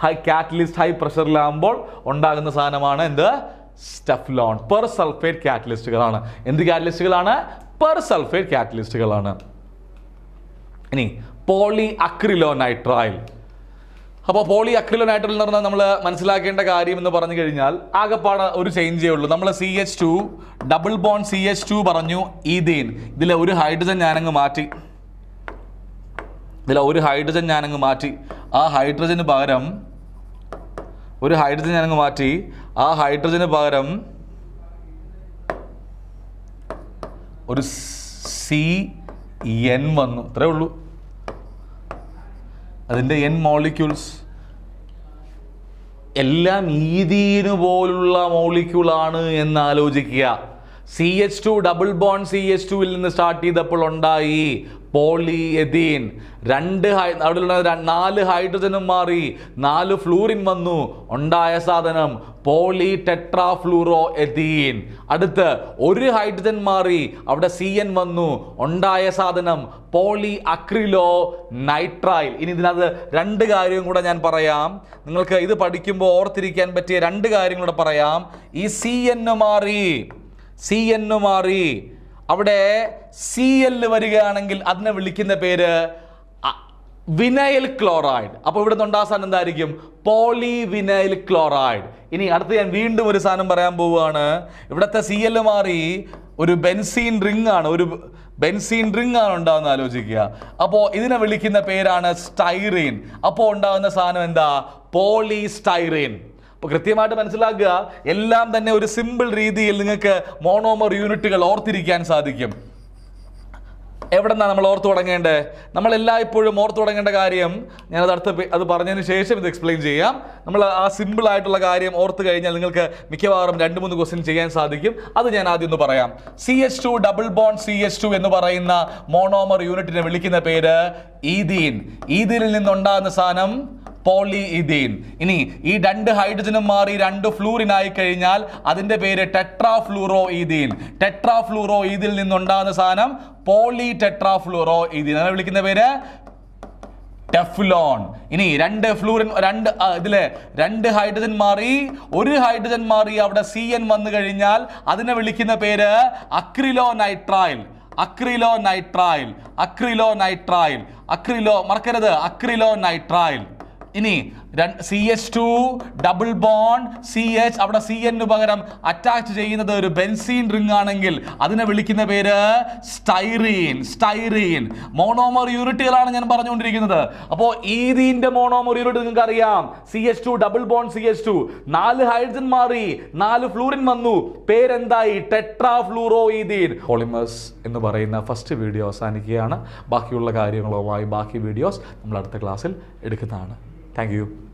High catalyst, high പ്രഷറിലാകുമ്പോൾ ഉണ്ടാകുന്ന സാധനമാണ് എന്ത്? Teflon. Per sulphate കാറ്റലിസ്റ്റുകളാണ്. എന്ത് കാറ്റലിസ്റ്റുകളാണ്? Per sulphate കാറ്റലിസ്റ്റുകളാണ്. ഇനി പോളി അക്രിലോനൈട്രൈൽ. അപ്പോൾ പോളി അക്രിലോനൈട്രൈൽ എന്ന് പറഞ്ഞാൽ നമ്മൾ മനസ്സിലാക്കേണ്ട കാര്യം എന്ന് പറഞ്ഞു കഴിഞ്ഞാൽ ആകെപ്പാട് ഒരു ചേഞ്ചേ ഉള്ളൂ. നമ്മൾ CH2 ഡബിൾ ബോണ്ട് CH2 പറഞ്ഞു, ഈഥീൻ. ഇതിലെ ഒരു ഹൈഡ്രജൻ ഞാനങ്ങ് മാറ്റി. ഇതിൽ ഒരു ഹൈഡ്രജൻ ഞാനങ്ങ് മാറ്റി, ആ ഹൈഡ്രജന് പകരം ഒരു ഹൈഡ്രജൻ ഞാനങ്ങ് മാറ്റി, ആ ഹൈഡ്രജന് പകരം ഒരു CN വന്നു. അത്രേ ഉള്ളൂ. അതിൻ്റെ N മോളിക്യൂൾസ് എല്ലാം ഈഥീന് പോലുള്ള മോളിക്യൂളാണ് എന്ന് ആലോചിക്കുക. CH2 ഡബിൾ ബോണ്ട് CH2 നിന്ന് സ്റ്റാർട്ട് ചെയ്തപ്പോൾ ഉണ്ടായി പോളി എഥീൻ. അവിടെയുള്ള 4 ഹൈഡ്രജനും മാറി 4 ഫ്ലൂറിൻ വന്നു, ഉണ്ടായ സാധനം പോളി ടെട്രാഫ്ലൂറോ എഥീൻ. അടുത്ത് ഒരു ഹൈഡ്രജൻ മാറി, അവിടെ CN വന്നു, ഉണ്ടായ സാധനം പോളി അക്രിലോ നൈട്രൈൽ. ഇനി ഇതിനകത്ത് 2 കാര്യം കൂടെ ഞാൻ പറയാം. നിങ്ങൾക്ക് ഇത് പഠിക്കുമ്പോൾ ഓർത്തിരിക്കാൻ പറ്റിയ 2 കാര്യം കൂടെ പറയാം. ഈ CN മാറി അവിടെ Cl വരികയാണെങ്കിൽ അതിനെ വിളിക്കുന്ന പേര് വിനൈൽ ക്ലോറൈഡ്. അപ്പോൾ ഇവിടെ നിന്നുണ്ടായ സാധനം എന്തായിരിക്കും? Poly vinyl chloride. ഇനി അടുത്ത് ഞാൻ വീണ്ടും ഒരു സാധനം പറയാൻ പോവുകയാണ്. ഇവിടുത്തെ Cl മാറി ഒരു ബെൻസീൻ റിംഗ് ആണ്, ഉണ്ടാകുന്ന ആലോചിക്കുക. അപ്പോൾ ഇതിനെ വിളിക്കുന്ന പേരാണ് സ്റ്റൈറീൻ. അപ്പോൾ ഉണ്ടാകുന്ന സാധനം എന്താ? പോളിസ്റ്റൈറീൻ. അപ്പോൾ കൃത്യമായിട്ട് മനസ്സിലാക്കുക. എല്ലാം തന്നെ ഒരു സിമ്പിൾ രീതിയിൽ നിങ്ങൾക്ക് മോണോമർ യൂണിറ്റുകൾ ഓർത്തിരിക്കാൻ സാധിക്കും. എവിടെ നിന്നാണ് നമ്മൾ ഓർത്ത് തുടങ്ങേണ്ടത്? നമ്മൾ എല്ലായ്പ്പോഴും ഓർത്ത് തുടങ്ങേണ്ട കാര്യം ഞാനത് അത് പറഞ്ഞതിന് ശേഷം ഇത് എക്സ്പ്ലെയിൻ ചെയ്യാം. നമ്മൾ ആ സിമ്പിൾ ആയിട്ടുള്ള കാര്യം ഓർത്ത് കഴിഞ്ഞാൽ നിങ്ങൾക്ക് മിക്കവാറും 2-3 ക്വസ്റ്റ്യൻ ചെയ്യാൻ സാധിക്കും. അത് ഞാൻ ആദ്യം ഒന്ന് പറയാം. CH2 ഡബിൾ ബോണ്ട് CH2 എന്ന് പറയുന്ന മോണോമർ യൂണിറ്റിനെ വിളിക്കുന്ന പേര് ഈഥീൻ. ഈഥീനിൽ നിന്നുണ്ടാകുന്ന സാധനം പോളി ഈഥീൻ. ഇനി ഈ 2 ഹൈഡ്രജനും മാറി 2 ഫ്ലൂറിൻ ആയി കഴിഞ്ഞാൽ അതിന്റെ പേര് ടെട്രാഫ്ലൂറോ ഈഥീൻ. ടെട്രാഫ്ലൂറോ ഈഥിൽ നിന്നുണ്ടാകുന്ന സാധനം പോളി ടെട്രാഫ്ലൂറോ ഈഥീൻ. അതിനെ വിളിക്കുന്ന പേര് ടെഫ്ലോൺ. ഇനി 2 ഫ്ലൂറിൻ ഇതിലെ 2 ഹൈഡ്രജൻ മാറി, ഒരു ഹൈഡ്രജൻ മാറി അവിടെ CN വന്നു കഴിഞ്ഞാൽ അതിനെ വിളിക്കുന്ന പേര് അക്രിലോ നൈട്രൈൽ. മറക്കരുത്, അക്രിലോ നൈട്രൈൽ. ഇനി CH2 ഡബിൾ ബോണ്ട് CH, അവിടെ CN പകരം അറ്റാച്ച് ചെയ്യുന്നത് ഒരു ബെൻസീൻ റിംഗ് ആണെങ്കിൽ അതിനെ വിളിക്കുന്ന പേര് സ്റ്റൈറീൻ. മോണോമർ യൂണിറ്റുകളാണ് ഞാൻ പറഞ്ഞുകൊണ്ടിരിക്കുന്നത്. അപ്പോൾ ഈഥീന്റെ മോണോമർ യൂണിറ്റ് നിങ്ങൾക്ക് അറിയാം. CH2 double bond CH2, 4 hydrogen മാറി 4 ഫ്ലൂറിൻ വന്നു, പേരെന്തായി? ടെട്രാഫ്ലൂറോ ഈഥീൻ. പോളിമേഴ്സ് എന്ന് പറയുന്ന ഫസ്റ്റ് വീഡിയോ അവസാനിക്കുകയാണ്. ബാക്കിയുള്ള കാര്യങ്ങളുമായി ബാക്കി വീഡിയോസ് നമ്മൾ അടുത്ത ക്ലാസ്സിൽ എടുക്കുന്നതാണ്. Thank you.